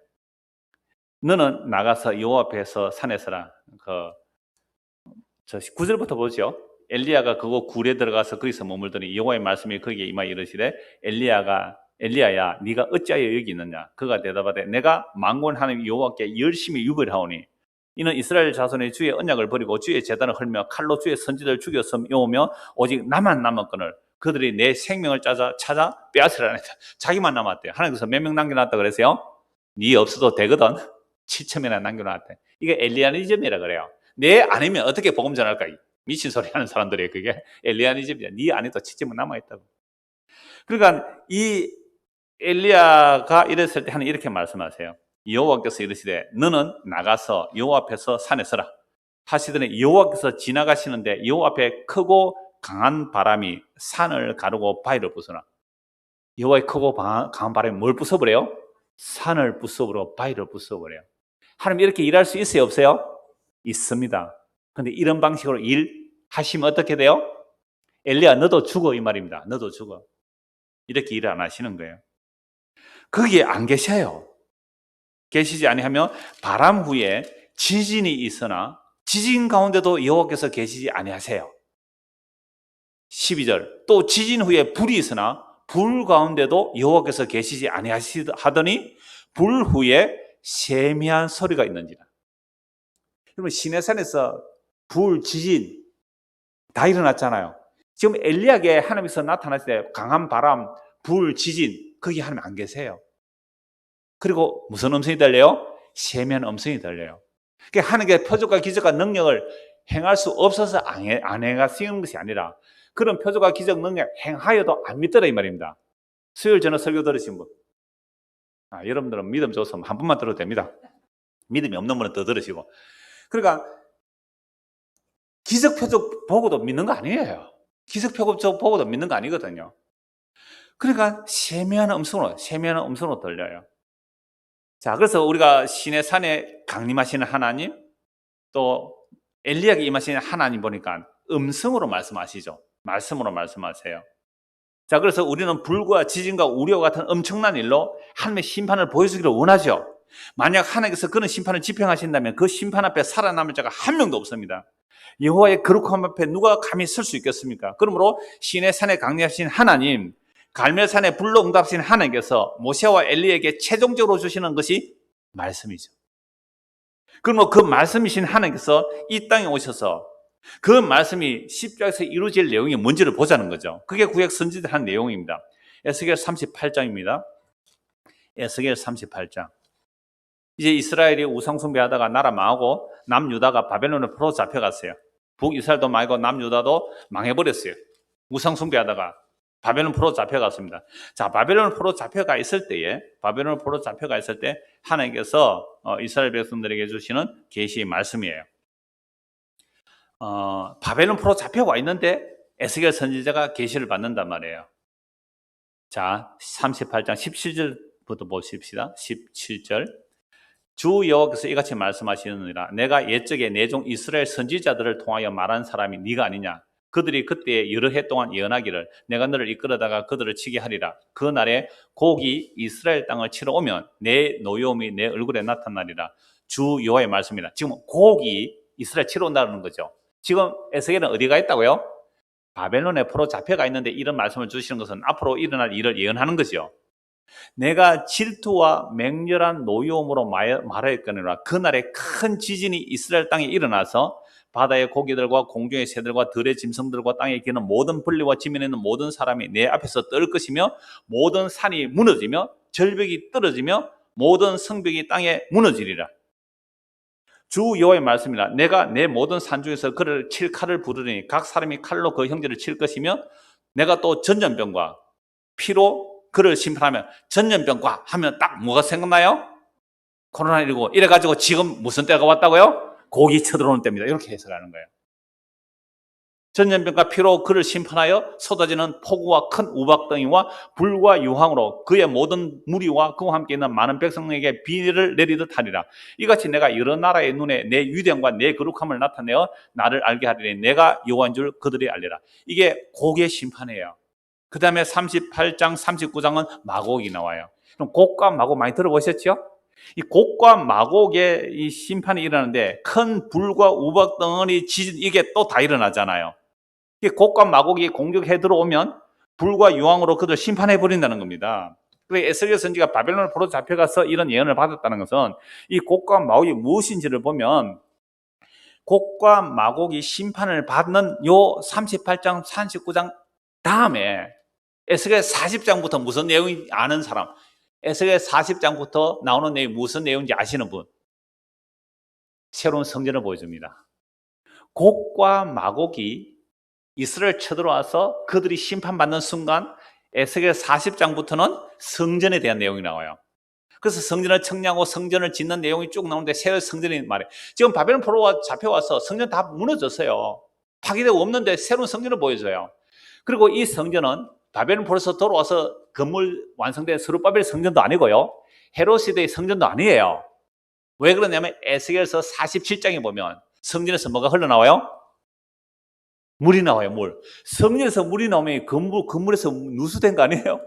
너는 나가서 여호와 앞에서 산에 서라. 9절부터 보죠. 엘리야가 그곳 굴에 들어가서 거기서 머물더니 여호와의 말씀이 거기에 임하여 이르시되 엘리야야 네가 어찌하여 여기 있느냐. 그가 대답하되 내가 만군 하나님 여호와께 열심히 유별하오니 이는 이스라엘 자손의 주의 언약을 버리고 주의 제단을 헐며 칼로 주의 선지자를 죽였으며 오직 나만 남았거늘 그들이 내 생명을 찾아 빼앗으라 했다. 자기만 남았대요. 하나님께서 몇 명 남겨놨다 그랬어요? 네 없어도 되거든. 7천명이나 남겨놨대. 이게 엘리야니즘이라 그래요. 내 아니면 어떻게 복음 전할까? 미친 소리 하는 사람들이에요. 그게 엘리야니즘이야. 네 안에도 7천명 남아있다고. 그러니까 이 엘리야가 이랬을 때 하나님 이렇게 말씀하세요. 여호와께서 이르시되 너는 나가서 여호와 앞에서 산에 서라 하시더니 여호와께서 지나가시는데 여호와 앞에 크고 강한 바람이 산을 가르고 바위를 부수나. 여호와의 크고 강한 바람이 뭘 부숴버려요? 산을 부숴버려 바위를 부숴버려요. 하나님 이렇게 일할 수 있어요? 없어요? 있습니다. 그런데 이런 방식으로 일하시면 어떻게 돼요? 엘리야 너도 죽어 이 말입니다. 너도 죽어. 이렇게 일을 안 하시는 거예요. 거기에 안 계셔요. 계시지 아니하면 바람 후에 지진이 있으나 지진 가운데도 여호와께서 계시지 아니하세요. 12절 또 지진 후에 불이 있으나 불 가운데도 여호와께서 계시지 아니하더니 불 후에 세미한 소리가 있는지라. 여러분 시내산에서 불, 지진 다 일어났잖아요. 지금 엘리야에게 하나님께서 나타났을 때 강한 바람, 불, 지진 거기 하나님 안 계세요. 그리고 무슨 음성이 들려요? 세미한 음성이 들려요. 그러니까 하나님의 표적과 기적과 능력을 행할 수 없어서 안 행하시는 것이 아니라 그런 표적과 기적 능력 행하여도 안 믿더라 이 말입니다. 수요일 저녁 설교 들으신 분, 여러분들은 믿음 좋으면 한 번만 들어도 됩니다. 믿음이 없는 분은 더 들으시고. 그러니까 기적 표적 보고도 믿는 거 아니에요. 기적 표적 보고도 믿는 거 아니거든요. 그러니까 세미한 음성으로 들려요. 자, 그래서 우리가 시내산에 강림하시는 하나님, 또 엘리야에게 임하시는 하나님 보니까 음성으로 말씀하시죠. 말씀으로 말씀하세요. 자, 그래서 우리는 불과 지진과 우려와 같은 엄청난 일로 하나님의 심판을 보여주기를 원하죠. 만약 하나님께서 그런 심판을 집행하신다면 그 심판 앞에 살아남을 자가 한 명도 없습니다. 여호와의 거룩함 앞에 누가 감히 설 수 있겠습니까? 그러므로 시내산에 강림하신 하나님, 갈멜산에 불로 응답하신 하나님께서 모세와 엘리에게 최종적으로 주시는 것이 말씀이죠. 그러면 그 말씀이신 하나님께서 이 땅에 오셔서 그 말씀이 십자가에서 이루어질 내용이 뭔지를 보자는 거죠. 그게 구약 선지자들 한 내용입니다. 에스겔 38장입니다. 에스겔 38장. 이제 이스라엘이 우상숭배하다가 나라 망하고 남유다가 바벨론에 포로 잡혀갔어요. 북이스라엘도 망하고 남유다도 망해버렸어요. 우상숭배하다가 바벨론 포로 잡혀갔습니다. 자, 바벨론 포로 잡혀가 있을 때에 하나님께서 이스라엘 백성들에게 주시는 계시의 말씀이에요. 바벨론 포로 잡혀와 있는데 에스겔 선지자가 계시를 받는단 말이에요. 자, 38장 17절부터 보십시다. 17절. 주 여호와께서 이같이 말씀하시느니라. 내가 옛적에 내 종 이스라엘 선지자들을 통하여 말한 사람이 네가 아니냐. 그들이 그때 여러 해 동안 예언하기를 내가 너를 이끌어다가 그들을 치게 하리라. 그 날에 곡이 이스라엘 땅을 치러 오면 내 노여움이 내 얼굴에 나타나리라. 주 여호와의 말씀이라. 지금 곡이 이스라엘 치러 온다는 거죠. 지금 에스겔은 어디가 있다고요? 바벨론에 포로 잡혀가 있는데 이런 말씀을 주시는 것은 앞으로 일어날 일을 예언하는 거죠. 내가 질투와 맹렬한 노여움으로 말하였거니와 그날에 큰 지진이 이스라엘 땅에 일어나서 바다의 고기들과 공중의 새들과 들의 짐승들과 땅에 기는 모든 분리와 지면에 있는 모든 사람이 내 앞에서 떨 것이며 모든 산이 무너지며 절벽이 떨어지며 모든 성벽이 땅에 무너지리라. 주 여호와의 말씀이라. 내가 내 모든 산 중에서 그를 칠 칼을 부르리니 각 사람이 칼로 그 형제를 칠 것이며 내가 또 전염병과 피로 그를 심판하면 전염병과 하면 딱 뭐가 생각나요? 코로나19 이래가지고 지금 무슨 때가 왔다고요? 고기 쳐들어오는 때입니다. 이렇게 해석하는 거예요. 전염병과 피로 그를 심판하여 쏟아지는 폭우와 큰 우박덩이와 불과 유황으로 그의 모든 무리와 그와 함께 있는 많은 백성에게 비를 내리듯 하리라. 이같이 내가 여러 나라의 눈에 내 위대함과 내 거룩함을 나타내어 나를 알게 하리니 내가 여호와인 줄 그들이 알리라. 이게 곡의 심판이에요. 그 다음에 38장, 39장은 마곡이 나와요. 그럼 곡과 마곡 많이 들어보셨죠? 이 곡과 마곡의 이 심판이 일어나는데 큰 불과 우박덩어리 지진 이게 또 다 일어나잖아요. 이 곡과 마곡이 공격해 들어오면 불과 유황으로 그들 심판해 버린다는 겁니다. 그래서 에스겔 선지가 바벨론을 포로 잡혀가서 이런 예언을 받았다는 것은 이 곡과 마곡이 무엇인지를 보면 곡과 마곡이 심판을 받는 요 38장, 39장 다음에 에스겔 40장부터 무슨 내용인지 아는 사람, 에스겔 40장부터 나오는 내용이 무슨 내용인지 아시는 분, 새로운 성전을 보여줍니다. 곡과 마곡이 이스라엘 쳐들어와서 그들이 심판받는 순간 에스겔 40장부터는 성전에 대한 내용이 나와요. 그래서 성전을 청량하고 성전을 짓는 내용이 쭉 나오는데 새 성전이 말이에요. 지금 바벨론 포로가 잡혀와서 성전 다 무너졌어요. 파괴되고 없는데 새로운 성전을 보여줘요. 그리고 이 성전은 바벨론 포로에서 돌아와서 건물 완성된 스룹바벨 성전도 아니고요. 헤롯 시대의 성전도 아니에요. 왜 그러냐면 에스겔서 47장에 보면 성전에서 뭐가 흘러나와요? 물이 나와요, 물. 성전에서 물이 나오면 건물에서 누수된 거 아니에요?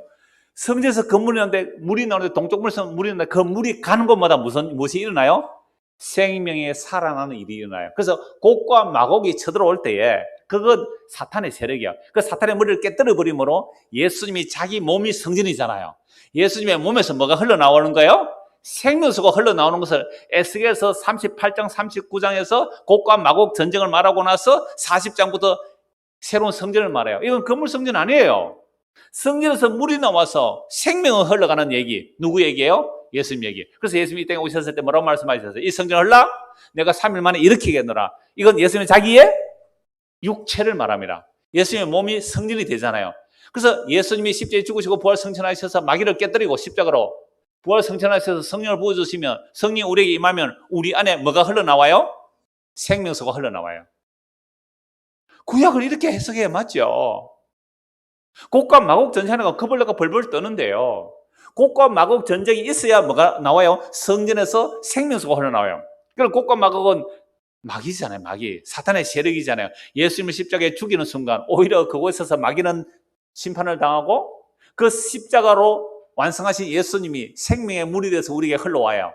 성전에서 건물이 나오는데 물이 나오는데 동쪽 물에서 물이 나오는데 그 물이 가는 곳마다 무엇이 일어나요? 생명의 살아나는 일이 일어나요. 그래서 곡과 마곡이 쳐들어올 때에 그건 사탄의 세력이야. 그 사탄의 머리를 깨뜨려 버림으로 예수님이 자기 몸이 성전이잖아요. 예수님의 몸에서 뭐가 흘러나오는 거예요? 생명수가 흘러나오는 것을 에스겔서 38장, 39장에서 곡과 마곡 전쟁을 말하고 나서 40장부터 새로운 성전을 말해요. 이건 건물 성전 아니에요. 성전에서 물이 나와서 생명을 흘러가는 얘기. 누구 얘기예요? 예수님 얘기. 그래서 예수님이 이 땅에 오셨을 때 뭐라고 말씀하셨어요? 이 성전 흘러? 내가 3일 만에 일으키겠노라. 이건 예수님의 자기의 육체를 말합니다. 예수님의 몸이 성전이 되잖아요. 그래서 예수님이 십자가에 죽으시고 부활 성천하셔서 마귀를 깨뜨리고 십자가로 부활 성천하셔서 성령을 부어주시면 성령 우리에게 임하면 우리 안에 뭐가 흘러나와요? 생명수가 흘러나와요. 구약을 이렇게 해석해야 맞죠. 곡과 마곡 전쟁하다가 거벌레가 벌벌 떠는데요. 곡과 마곡 전쟁이 있어야 뭐가 나와요? 성전에서 생명수가 흘러나와요. 그럼 곡과 마곡은 마귀잖아요, 마귀. 사탄의 세력이잖아요. 예수님을 십자가에 죽이는 순간 오히려 그곳에서 마귀는 심판을 당하고 그 십자가로 완성하신 예수님이 생명의 물이 돼서 우리에게 흘러와요.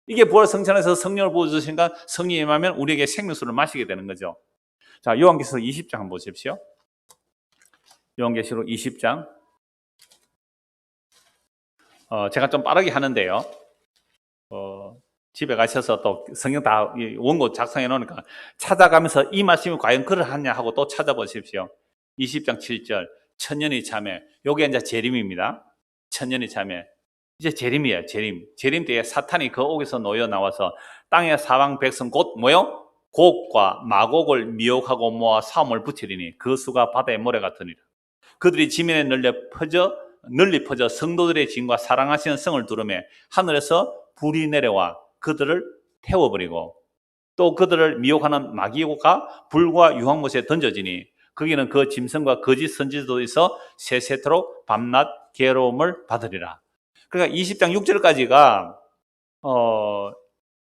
이게 부활 성천에서 성령을 부어주신가 성령이 임하면 우리에게 생명수를 마시게 되는 거죠. 자, 요한계시록 20장 한번 보십시오. 요한계시록 20장. 제가 좀 빠르게 하는데요. 집에 가셔서 또 성경 다 원고 작성해 놓으니까 찾아가면서 이 말씀이 과연 그러하냐 하고 또 찾아보십시오. 20장 7절 천년의 참회. 요게 이제 재림입니다. 천년의 참회. 이제 재림이에요. 재림 때에 사탄이 그 옥에서 놓여 나와서 땅의 사방 백성 곧 뭐요? 곡과 마곡을 미혹하고 모아 사움을 붙이리니 그 수가 바다의 모래 같으니라. 그들이 지면에 널리 퍼져 성도들의 진과 사랑하시는 성을 두르매 하늘에서 불이 내려와 그들을 태워버리고 또 그들을 미혹하는 마귀가 불과 유황못에 던져지니 거기는 그 짐승과 거짓 선지자도 있어 세세토록 밤낮 괴로움을 받으리라. 그러니까 20장 6절까지가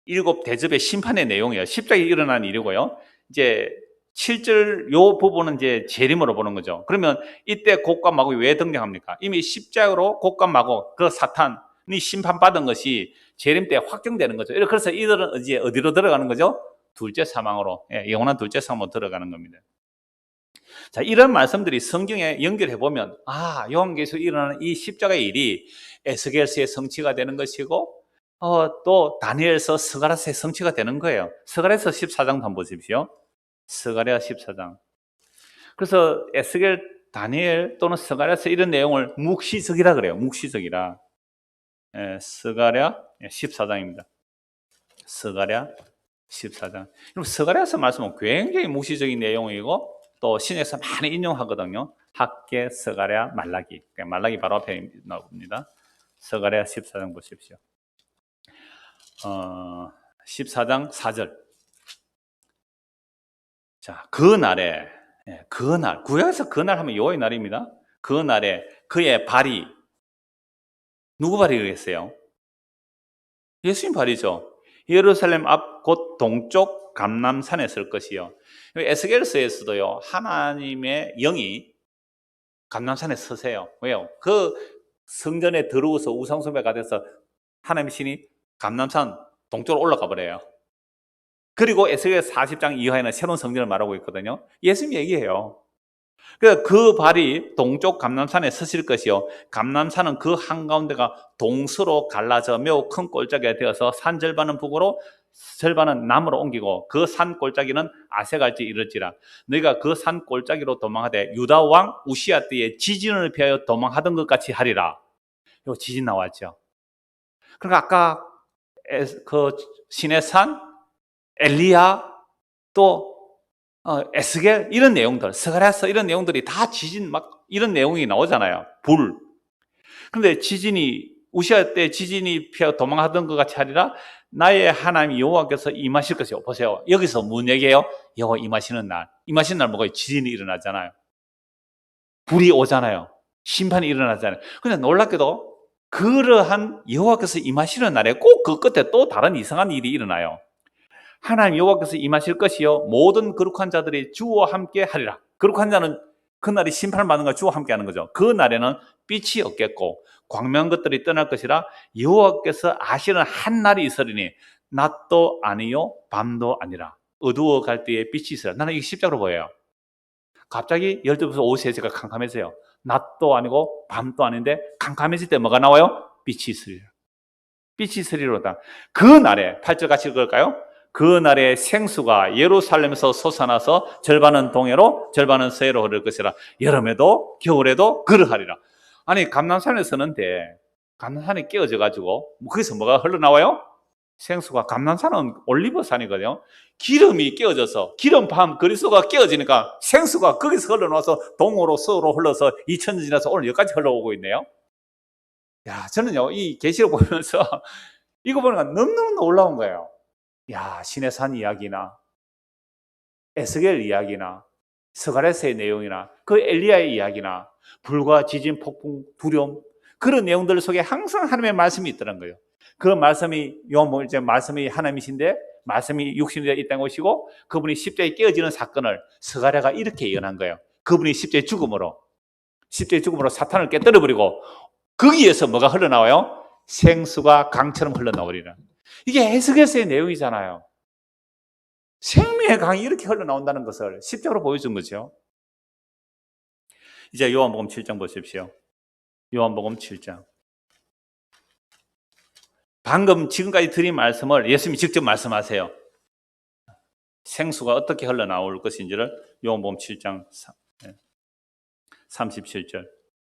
일곱 대접의 심판의 내용이에요. 십자가에 일어난 일이고요. 이제 7절 요 부분은 이제 재림으로 보는 거죠. 그러면 이때 곡과 마곡이 왜 등장합니까? 이미 십자가로 곡과 마곡, 그 사탄이 심판받은 것이 재림 때 확정되는 거죠. 그래서 이들은 이제 어디로 들어가는 거죠? 둘째 사망으로, 영원한 둘째 사망으로 들어가는 겁니다. 자, 이런 말씀들이 성경에 연결해 보면 요한계시에서 일어나는 이 십자가의 일이 에스겔서의 성취가 되는 것이고 또 다니엘서 스가랴서의 성취가 되는 거예요. 스가랴서 14장 한번 보십시오. 스가랴 14장. 그래서 에스겔, 다니엘 또는 스가랴서 이런 내용을 묵시적이라 그래요. 묵시적이라. 스가랴 14장입니다. 스가랴 14장. 그럼 스가랴서 말씀은 굉장히 묵시적인 내용이고 또 신약에서 많이 인용하거든요. 학개, 스가랴, 말라기. 말라기 바로 앞에 나옵니다. 스가랴 14장 보십시오. 14장 4절. 자, 그 날에, 구약에서 그 날 하면 여호와의 날입니다. 그 날에 그의 발이, 누구 발이겠어요? 예수님 발이죠. 예루살렘 앞 곧 동쪽 감람산에 설 것이요. 에스겔서에서도요, 하나님의 영이 감람산에 서세요. 왜요? 그 성전에 들어오서 우상숭배가 돼서 하나님의 신이 감람산 동쪽으로 올라가 버려요. 그리고 에스겔 40장 이하에는 새로운 성전을 말하고 있거든요. 예수님 얘기해요. 그 발이 동쪽 감람산에 서실 것이요. 감람산은 그 한가운데가 동서로 갈라져 매우 큰 골짜기가 되어서 산 절반은 북으로 절반은 남으로 옮기고 그 산 골짜기는 아세갈지 이르지라. 너희가 그 산 골짜기로 도망하되 유다 왕 우시야 때에 지진을 피하여 도망하던 것 같이 하리라. 요 지진 나왔죠. 그러니까 아까 그 신의 산, 엘리야, 또 에스겔 이런 내용들, 스가랴서 이런 내용들이 다 지진 막 이런 내용이 나오잖아요. 불. 그런데 지진이 우시아 때 지진이 피하 도망하던 것 같이 하리라. 나의 하나님 여호와께서 임하실 것이요. 보세요. 여기서 뭔 얘기예요? 여호와 임하시는 날. 임하시는 날 뭐가 지진이 일어나잖아요. 불이 오잖아요. 심판이 일어나잖아요. 근데 놀랍게도 그러한 여호와께서 임하시는 날에 꼭 그 끝에 또 다른 이상한 일이 일어나요. 하나님 여호와께서 임하실 것이요 모든 거룩한 자들이 주와 함께 하리라. 거룩한 자는 그날이 심판을 받는 걸 주와 함께 하는 거죠. 그 날에는 빛이 없겠고 광명한 것들이 떠날 것이라. 여호와께서 아시는 한 날이 있으리니 낮도 아니요 밤도 아니라 어두워 갈 때에 빛이 있으라. 나는 이게 십자가로 보여요. 갑자기 12시부터 오후 3시가 캄캄해져요. 낮도 아니고 밤도 아닌데 캄캄해질 때 뭐가 나와요? 빛이 있으리라. 빛이 있으리로다. 그 날에 8절 같이 읽을까요? 그 날에 생수가 예루살렘에서 솟아나서 절반은 동해로 절반은 서해로 흐를 것이라. 여름에도 겨울에도 그러하리라. 아니 감람산에 서는데 감람산이 깨어져 가지고 거기서 뭐가 흘러나와요? 생수가. 감람산은 올리브산이거든요. 기름이 깨어져서 기름밤 그리스도가 깨어지니까 생수가 거기서 흘러나와서 동으로 서로 흘러서 2000년 지나서 오늘 여기까지 흘러오고 있네요. 야, 저는요 이 계시록 보면서 이거 보니까 너무너무 놀라운 거예요. 야, 신의 산 이야기나 에스겔 이야기나 스가랴서의 내용이나 그 엘리야의 이야기나 불과 지진, 폭풍, 두려움 그런 내용들 속에 항상 하나님의 말씀이 있더란 거예요. 그 말씀이 이제 말씀이 하나님이신데 말씀이 육신이 되어 이 땅에 오시고 그분이 십자가에 깨어지는 사건을 스가랴가 이렇게 예언한 거예요. 그분이 십자가의 죽음으로 사탄을 깨뜨려 버리고 거기에서 뭐가 흘러나와요? 생수가 강처럼 흘러나오리라. 이게 에스겔서의 내용이잖아요. 생명의 강이 이렇게 흘러나온다는 것을 십자가로 보여준 거죠. 이제 요한복음 7장 보십시오. 요한복음 7장. 방금 지금까지 드린 말씀을 예수님이 직접 말씀하세요. 생수가 어떻게 흘러나올 것인지를 요한복음 7장 37절.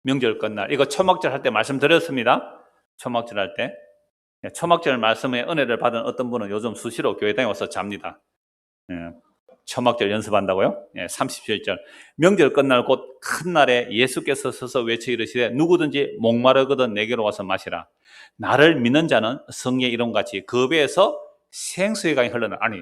명절 끝날. 이거 초막절 할 때 말씀드렸습니다. 초막절 할 때. 초막절 말씀의 은혜를 받은 어떤 분은 요즘 수시로 교회당에 와서 잡니다. 초막절 연습한다고요? 37절. 명절 끝날 곧 큰 날에 예수께서 서서 외쳐 이르시되 누구든지 목마르거든 내게로 와서 마시라. 나를 믿는 자는 성령의 이름같이 그 배에서 생수의 강이 흘러나. 아니,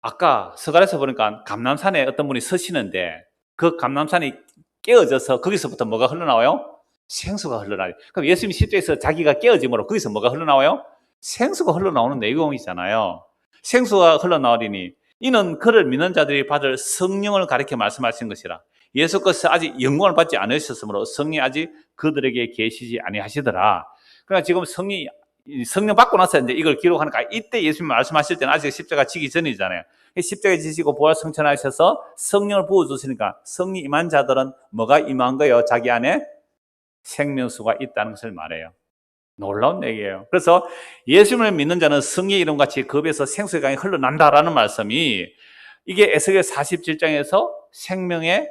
아까 서갈에서 보니까 감람산에 어떤 분이 서시는데 그 감람산이 깨어져서 거기서부터 뭐가 흘러나와요? 생수가 흘러나와요. 그럼 예수님이 십자에서 자기가 깨어짐으로 거기서 뭐가 흘러나와요? 생수가 흘러나오는 내용이잖아요. 생수가 흘러나오리니 이는 그를 믿는 자들이 받을 성령을 가리켜 말씀하신 것이라. 예수께서 아직 영광을 받지 않으셨으므로 성령이 아직 그들에게 계시지 아니하시더라. 그러니까 지금 성령 받고 나서 이제 이걸 기록하니까 이때 예수님 말씀하실 때는 아직 십자가 지기 전이잖아요. 십자가에 지시고 부활 성천하셔서 성령을 부어주시니까 성령 임한 자들은 뭐가 임한 거예요? 자기 안에 생명수가 있다는 것을 말해요. 놀라운 얘기예요. 그래서 예수님을 믿는 자는 성령의 이름같이 그 배에서 생수의 강이 흘러난다라는 말씀이 이게 에스겔 47장에서 생명의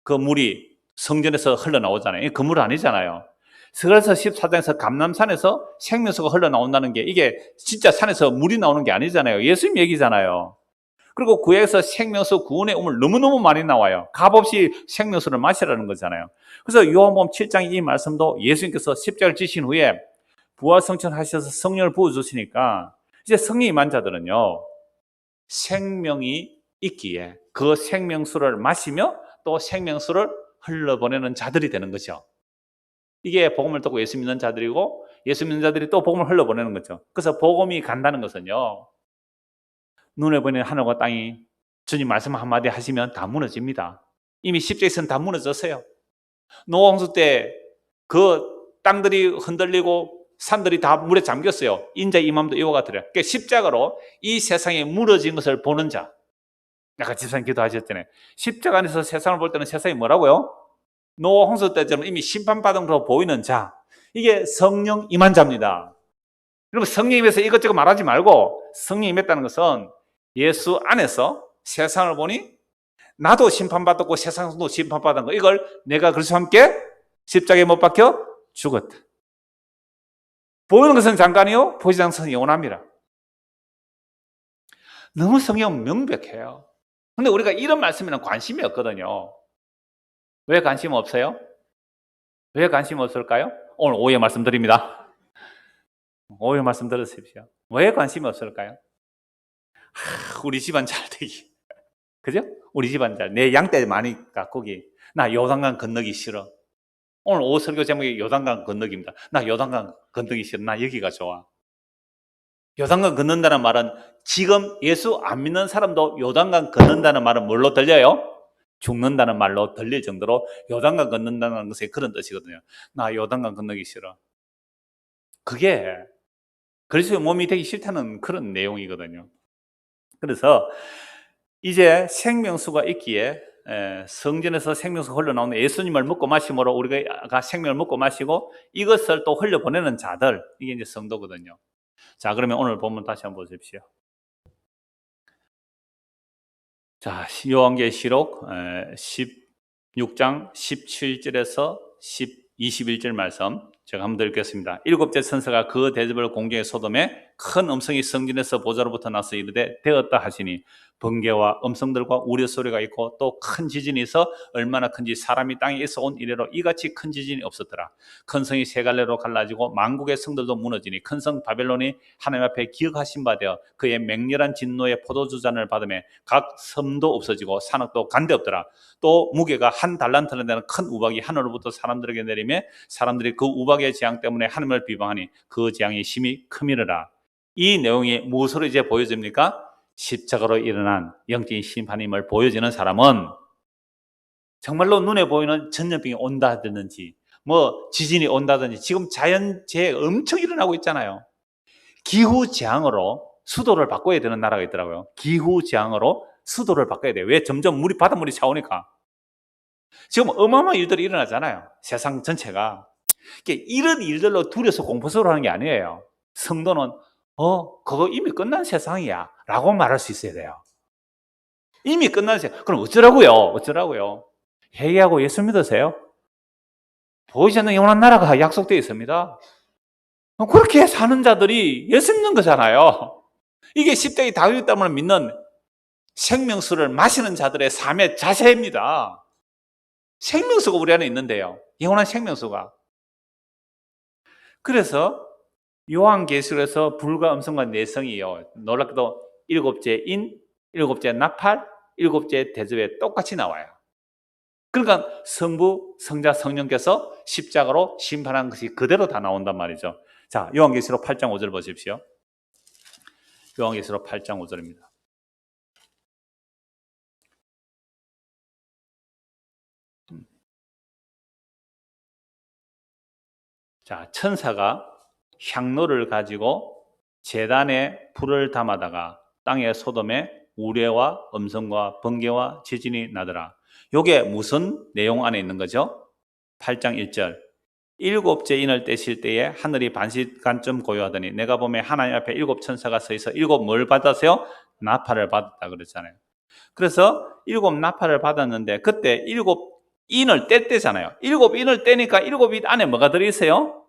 그 물이 성전에서 흘러나오잖아요. 그 물 아니잖아요. 그래서 14장에서 감람산에서 생명수가 흘러나온다는 게 이게 진짜 산에서 물이 나오는 게 아니잖아요. 예수님 얘기잖아요. 그리고 구약에서 생명수 구원의 우물 너무너무 많이 나와요. 값없이 생명수를 마시라는 거잖아요. 그래서 요한복음 7장 이 말씀도 예수님께서 십자가를 지신 후에 부활성천하셔서 성령을 부어주시니까 이제 성령이 임한 자들은요 생명이 있기에 그 생명수를 마시며 또 생명수를 흘러보내는 자들이 되는 거죠. 이게 복음을 듣고 예수 믿는 자들이고 예수 믿는 자들이 또 복음을 흘러보내는 거죠. 그래서 복음이 간다는 것은요 눈에 보이는 하늘과 땅이 주님 말씀 한마디 하시면 다 무너집니다. 이미 십자가에서는 다 무너졌어요. 노아 홍수 때 그 땅들이 흔들리고 산들이 다 물에 잠겼어요. 인자의 임함도 이와 같으래요. 그러니까 십자가로 이 세상에 무너진 것을 보는 자. 아까 집사님 기도하셨잖아요. 십자가 안에서 세상을 볼 때는 세상이 뭐라고요? 노아 홍수 때처럼 이미 심판받은 것으로 보이는 자. 이게 성령 임한 자입니다. 여러분 성령 임해서 이것저것 말하지 말고 성령 임했다는 것은 예수 안에서 세상을 보니 나도 심판받았고 세상도 심판받은 거 이걸 내가 그리스도와 함께 십자가에 못 박혀 죽었다. 보이는 것은 잠깐이요 보이지 않는 것은 영원합니다. 너무 성경은 명백해요. 근데 우리가 이런 말씀에는 관심이 없거든요. 왜 관심 없어요? 왜 관심 없을까요? 오늘 오후에 말씀드립니다. 오후에 말씀 들으십시오. 왜 관심이 없을까요? 우리 집안 잘 되기. 그죠? 우리 집안 잘. 내 양떼 많이 가꾸기. 나 요단강 건너기 싫어. 오늘 오후 설교 제목이 요단강 건너기입니다. 나 요단강 건너기 싫어. 나 여기가 좋아. 요단강 건넌다는 말은 지금 예수 안 믿는 사람도 요단강 건넌다는 말은 뭘로 들려요? 죽는다는 말로 들릴 정도로 요단강 건넌다는 것에 그런 뜻이거든요. 나 요단강 건너기 싫어. 그게 그리스도의 몸이 되기 싫다는 그런 내용이거든요. 그래서 이제 생명수가 있기에 성전에서 생명수가 흘러나오는 예수님을 먹고 마심으로 우리가 생명을 먹고 마시고 이것을 또 흘려보내는 자들, 이게 이제 성도거든요. 자, 그러면 오늘 본문 다시 한번 보십시오. 자, 요한계시록 16장 17절에서 21절 말씀 제가 한번 읽겠습니다. 일곱째 천사가 그 대접을 공중에 쏟음에 큰 음성이 성전에서 보좌로부터 나서 이르되 되었다 하시니 번개와 음성들과 우레소리가 있고 또 큰 지진이 있어 얼마나 큰지 사람이 땅에 있어 온 이래로 이같이 큰 지진이 없었더라. 큰 성이 세 갈래로 갈라지고 만국의 성들도 무너지니 큰 성 바벨론이 하나님 앞에 기억하신 바 되어 그의 맹렬한 진노의 포도주잔을 받으며 각 섬도 없어지고 산업도 간데 없더라. 또 무게가 한 달란트나 되는 큰 우박이 하늘로부터 사람들에게 내리며 사람들이 그 우박의 재앙 때문에 하나님을 비방하니 그 재앙이 심히 크미르라. 이 내용이 무엇으로 이제 보여집니까? 십자가로 일어난 영적인 심판임을 보여지는 사람은 정말로 눈에 보이는 전염병이 온다든지 뭐 지진이 온다든지 지금 자연재해 엄청 일어나고 있잖아요. 기후재앙으로 수도를 바꿔야 되는 나라가 있더라고요. 기후재앙으로 수도를 바꿔야 돼요. 왜? 점점 바닷물이 차오니까. 지금 어마어마한 일들이 일어나잖아요. 세상 전체가. 이런 일들로 두려워서 공포스러워 하는 게 아니에요. 성도는 그거 이미 끝난 세상이야 라고 말할 수 있어야 돼요. 이미 끝난 세상. 그럼 어쩌라고요? 회개하고 예수 믿으세요? 보이지 않는 영원한 나라가 약속되어 있습니다. 그렇게 사는 자들이 예수 믿는 거잖아요. 이게 십자가의 다윗 땀을 믿는 생명수를 마시는 자들의 삶의 자세입니다. 생명수가 우리 안에 있는데요. 영원한 생명수가. 그래서 요한계시록에서 불과 음성과 내성이요. 놀랍게도 7째 인, 7째 나팔, 7째 대접에 똑같이 나와요. 그러니까 성부, 성자, 성령께서 십자가로 심판한 것이 그대로 다 나온단 말이죠. 자, 요한계시록 8장 5절 보십시오. 요한계시록 8장 5절입니다. 자, 천사가 향로를 가지고 제단에 불을 담아다가 땅의 소돔에 우레와 음성과 번개와 지진이 나더라. 요게 무슨 내용 안에 있는 거죠? 8장 1절. 7째 인을 떼실 때에 하늘이 반시간쯤 고요하더니 내가 보면 하나님 앞에 7 천사가 서 있어 7 뭘 받았어요? 나팔을 받았다 그랬잖아요. 그래서 7 나팔을 받았는데 그때 7 인을 뗐대잖아요. 7 인을 떼니까 7인 안에 뭐가 들어있어요?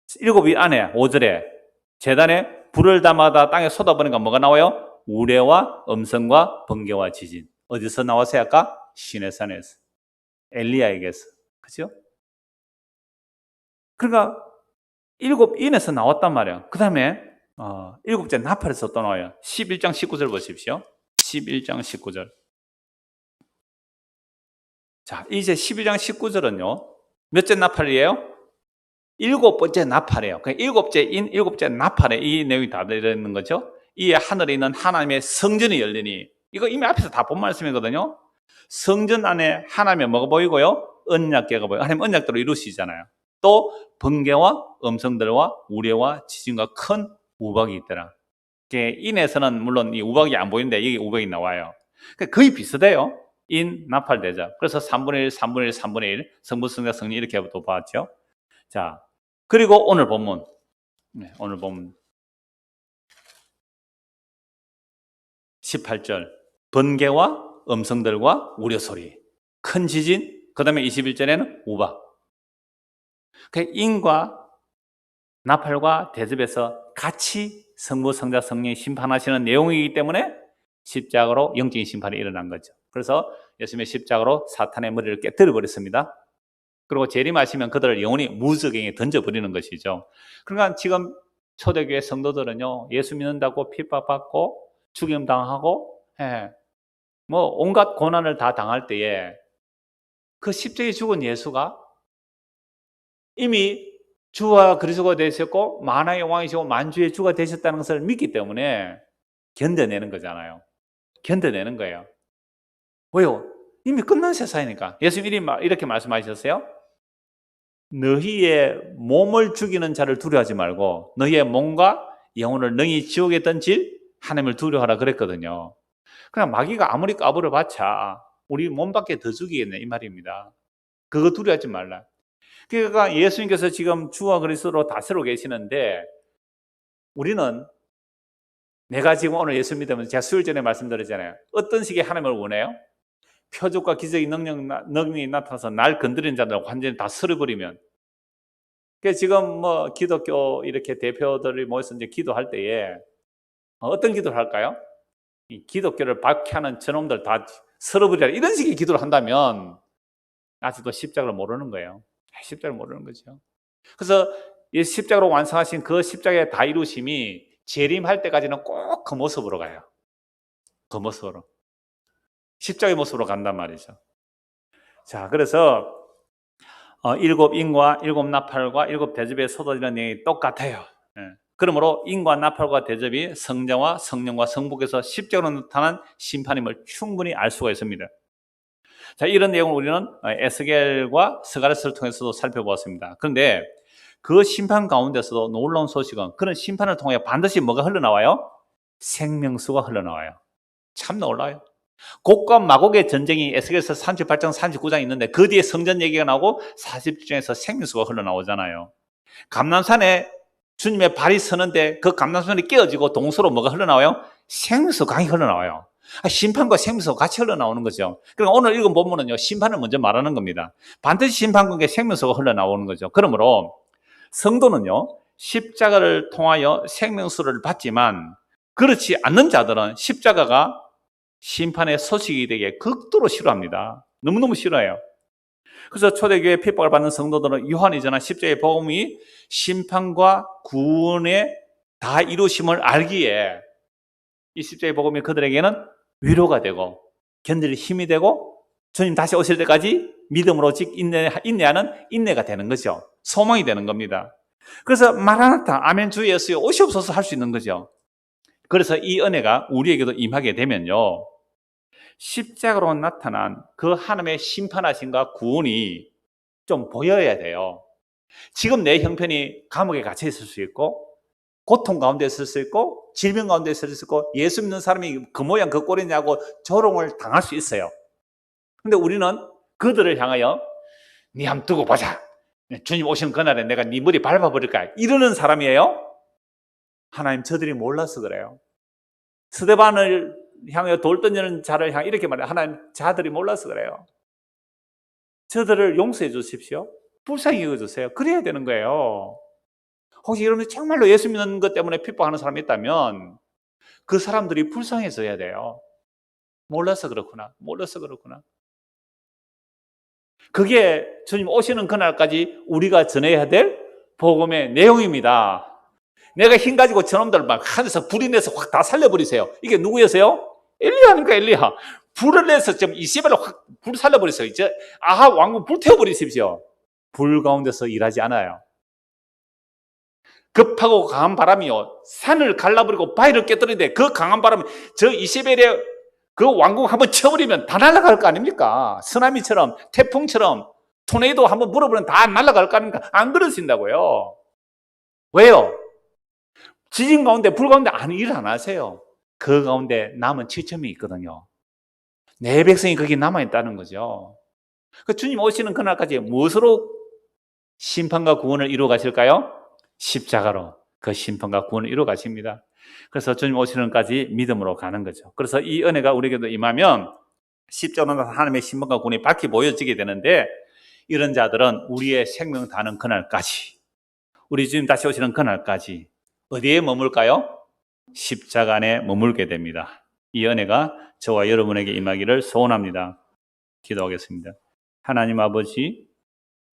7인 안에 5절에 제단에 불을 담아다 땅에 쏟아버리니까 뭐가 나와요? 우레와 음성과 번개와 지진. 어디서 나왔어요? 아까? 시내산에서. 엘리야에게서. 그죠? 그러니까 7인에서 나왔단 말이에요. 그 다음에 7째 나팔에서 또 나와요. 11장 19절 보십시오. 11장 19절. 자, 이제 11장 19절은요. 몇째 나팔이에요? 7번째 나팔이에요. 그러니까 7째 인, 7째 나팔에 이 내용이 다 들어있는 거죠. 이 하늘에 있는 하나님의 성전이 열리니 이거 이미 앞에서 다 본 말씀이거든요. 성전 안에 하나님의 뭐가 보이고요? 언약궤가 보여요. 하나님 언약대로 이루시잖아요. 또 번개와 음성들과 우레와 지진과 큰 우박이 있더라. 인에서는 물론 이 우박이 안 보이는데 여기 우박이 나와요. 거의 비슷해요. 인, 나팔, 대접. 그래서 3분의 1, 3분의 1, 3분의 1, 성부, 성자, 성령 이렇게 또 봤죠. 자, 그리고 오늘 본문. 오늘 본문 18절. 번개와 음성들과 우려소리, 큰 지진, 그 다음에 21절에는 우박. 인과 나팔과 대접에서 같이 성부, 성자, 성령이 심판하시는 내용이기 때문에 십자가로 영적인 심판이 일어난 거죠. 그래서 예수님의 십자가로 사탄의 머리를 깨뜨려 버렸습니다. 그리고 재림하시면 그들을 영원히 무저갱에 던져버리는 것이죠. 그러니까 지금 초대교회 성도들은요, 예수 믿는다고 핍박받고 죽임당하고 뭐 온갖 고난을 다 당할 때에 그 십자가에 죽은 예수가 이미 주와 그리스도가 되셨고 만왕의 왕이시고 만주의 주가 되셨다는 것을 믿기 때문에 견뎌내는 거잖아요. 견뎌내는 거예요. 왜요? 이미 끝난 세상이니까. 예수님이 이렇게 말씀하셨어요. 너희의 몸을 죽이는 자를 두려워하지 말고 너희의 몸과 영혼을 능히 지옥에 던질 하나님을 두려워하라 그랬거든요. 그냥 마귀가 아무리 까불어봤자 우리 몸밖에 더 죽이겠네 이 말입니다. 그거 두려워하지 말라. 그러니까 예수님께서 지금 주와 그리스도로 다스리고 계시는데 우리는 내가 지금 오늘 예수 믿으면서 제가 수요일 전에 말씀드렸잖아요. 어떤 식의 하나님을 원해요? 표적과 기적이 능력이 나타나서 날 건드리는 자들 완전히 다 쓸어버리면. 그래서 지금 뭐 기독교 이렇게 대표들이 모여서 이제 기도할 때에 어떤 기도를 할까요? 이 기독교를 박해하는 저놈들 다 쓸어버리라 이런 식의 기도를 한다면 아직도 십자가를 모르는 거예요. 십자가를 모르는 거죠. 그래서 이 십자가로 완성하신 그 십자가의 다 이루심이 재림할 때까지는 꼭 그 모습으로 가요. 그 모습으로. 십자가의 모습으로 간단 말이죠. 자, 그래서 7 인과 7 나팔과 7 대접에 쏟아지는 내용이 똑같아요. 그러므로 인과 나팔과 대접이 성자와 성령과 성부께서 십자가로 나타난 심판임을 충분히 알 수가 있습니다. 자, 이런 내용을 우리는 에스겔과 스가랴서를 통해서도 살펴보았습니다. 그런데 그 심판 가운데서도 놀라운 소식은 그런 심판을 통해 반드시 뭐가 흘러나와요? 생명수가 흘러나와요. 참 놀라요. 곡과 마곡의 전쟁이 에스겔서 38장 39장 있는데 그 뒤에 성전 얘기가 나오고 40장에서 생명수가 흘러나오잖아요. 감람산에 주님의 발이 서는데 그 감람선이 깨어지고 동서로 뭐가 흘러나와요? 생명수 강이 흘러나와요. 심판과 생명수가 같이 흘러나오는 거죠. 그러니까 오늘 읽은 본문은요, 심판을 먼저 말하는 겁니다. 반드시 심판국에 생명수가 흘러나오는 거죠. 그러므로 성도는요, 십자가를 통하여 생명수를 받지만 그렇지 않는 자들은 십자가가 심판의 소식이 되게 극도로 싫어합니다. 너무너무 싫어해요. 그래서 초대교회 핍박을 받는 성도들은 요한이 전한 십자가의 복음이 심판과 구원의 다 이루심을 알기에 이 십자가의 복음이 그들에게는 위로가 되고 견딜 힘이 되고 주님 다시 오실 때까지 믿음으로 인내하는 인내가 되는 거죠. 소망이 되는 겁니다. 그래서 마라나타 아멘 주 예수여 오시옵소서 할 수 있는 거죠. 그래서 이 은혜가 우리에게도 임하게 되면요, 십자가로 나타난 그 하나님의 심판하심과 구원이 좀 보여야 돼요. 지금 내 형편이 감옥에 갇혀 있을 수 있고 고통 가운데 있을 수 있고 질병 가운데 있을 수 있고 예수 믿는 사람이 그 모양 그 꼴이냐고 조롱을 당할 수 있어요. 근데 우리는 그들을 향하여 네 한번 두고 보자, 주님 오시는 그날에 내가 네 머리 밟아버릴까, 이러는 사람이에요? 하나님, 저들이 몰라서 그래요. 스데반을 향하여 돌 던지는 자를 향해 이렇게 말해요. 하나님, 자들이 몰라서 그래요. 저들을 용서해 주십시오. 불쌍히 여겨주세요. 그래야 되는 거예요. 혹시 여러분이 정말로 예수 믿는 것 때문에 핍박하는 사람이 있다면 그 사람들이 불쌍해져야 돼요. 몰라서 그렇구나. 몰라서 그렇구나. 그게 주님 오시는 그날까지 우리가 전해야 될 복음의 내용입니다. 내가 힘 가지고 저놈들 막 하늘에서 불이 내서 확 다 살려버리세요. 이게 누구였어요? 엘리야니까 엘리야. 불을 내서 좀 이세벨을 확 불 살려버리세요. 이제 아하 왕국 불태워버리십시오. 불 가운데서 일하지 않아요. 급하고 강한 바람이요, 산을 갈라버리고 바위를 깨뜨리는데 그 강한 바람이 저 이세벨의 그 왕국 한번 쳐버리면 다 날아갈 거 아닙니까? 쓰나미처럼, 태풍처럼, 토네이도 한번 물어보면 다 날아갈 거 아닙니까? 안 그러신다고요. 왜요? 지진 가운데, 불 가운데 일 안 하세요. 그 가운데 남은 7천명이 있거든요. 내 백성이 거기 남아있다는 거죠. 그 주님 오시는 그날까지 무엇으로 심판과 구원을 이루어 가실까요? 십자가로 그 심판과 구원을 이루어 가십니다. 그래서 주님 오시는 까지 믿음으로 가는 거죠. 그래서 이 은혜가 우리에게도 임하면 십자가로 하나님의 심판과 구원이 밝히 보여지게 되는데, 이런 자들은 우리의 생명 다는 그날까지, 우리 주님 다시 오시는 그날까지 어디에 머물까요? 십자가 안에 머물게 됩니다. 이 은혜가 저와 여러분에게 임하기를 소원합니다. 기도하겠습니다. 하나님 아버지,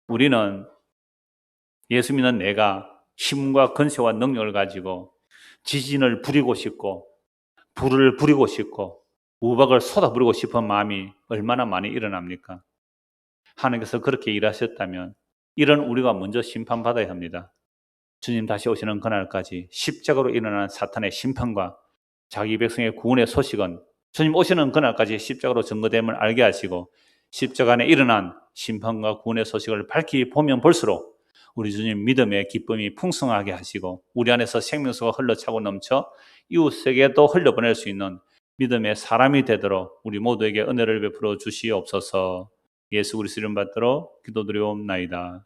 우리는 예수 믿는 내가 힘과 권세와 능력을 가지고 지진을 부리고 싶고 불을 부리고 싶고 우박을 쏟아부리고 싶은 마음이 얼마나 많이 일어납니까? 하나님께서 그렇게 일하셨다면 이런 우리가 먼저 심판받아야 합니다. 주님 다시 오시는 그날까지 십자가로 일어난 사탄의 심판과 자기 백성의 구원의 소식은 주님 오시는 그날까지 십자가로 증거됨을 알게 하시고, 십자가 안에 일어난 심판과 구원의 소식을 밝히 보면 볼수록 우리 주님 믿음의 기쁨이 풍성하게 하시고 우리 안에서 생명수가 흘러차고 넘쳐 이웃에게도 흘려보낼 수 있는 믿음의 사람이 되도록 우리 모두에게 은혜를 베풀어 주시옵소서. 예수 그리스도 이름 받들어 기도드리옵나이다.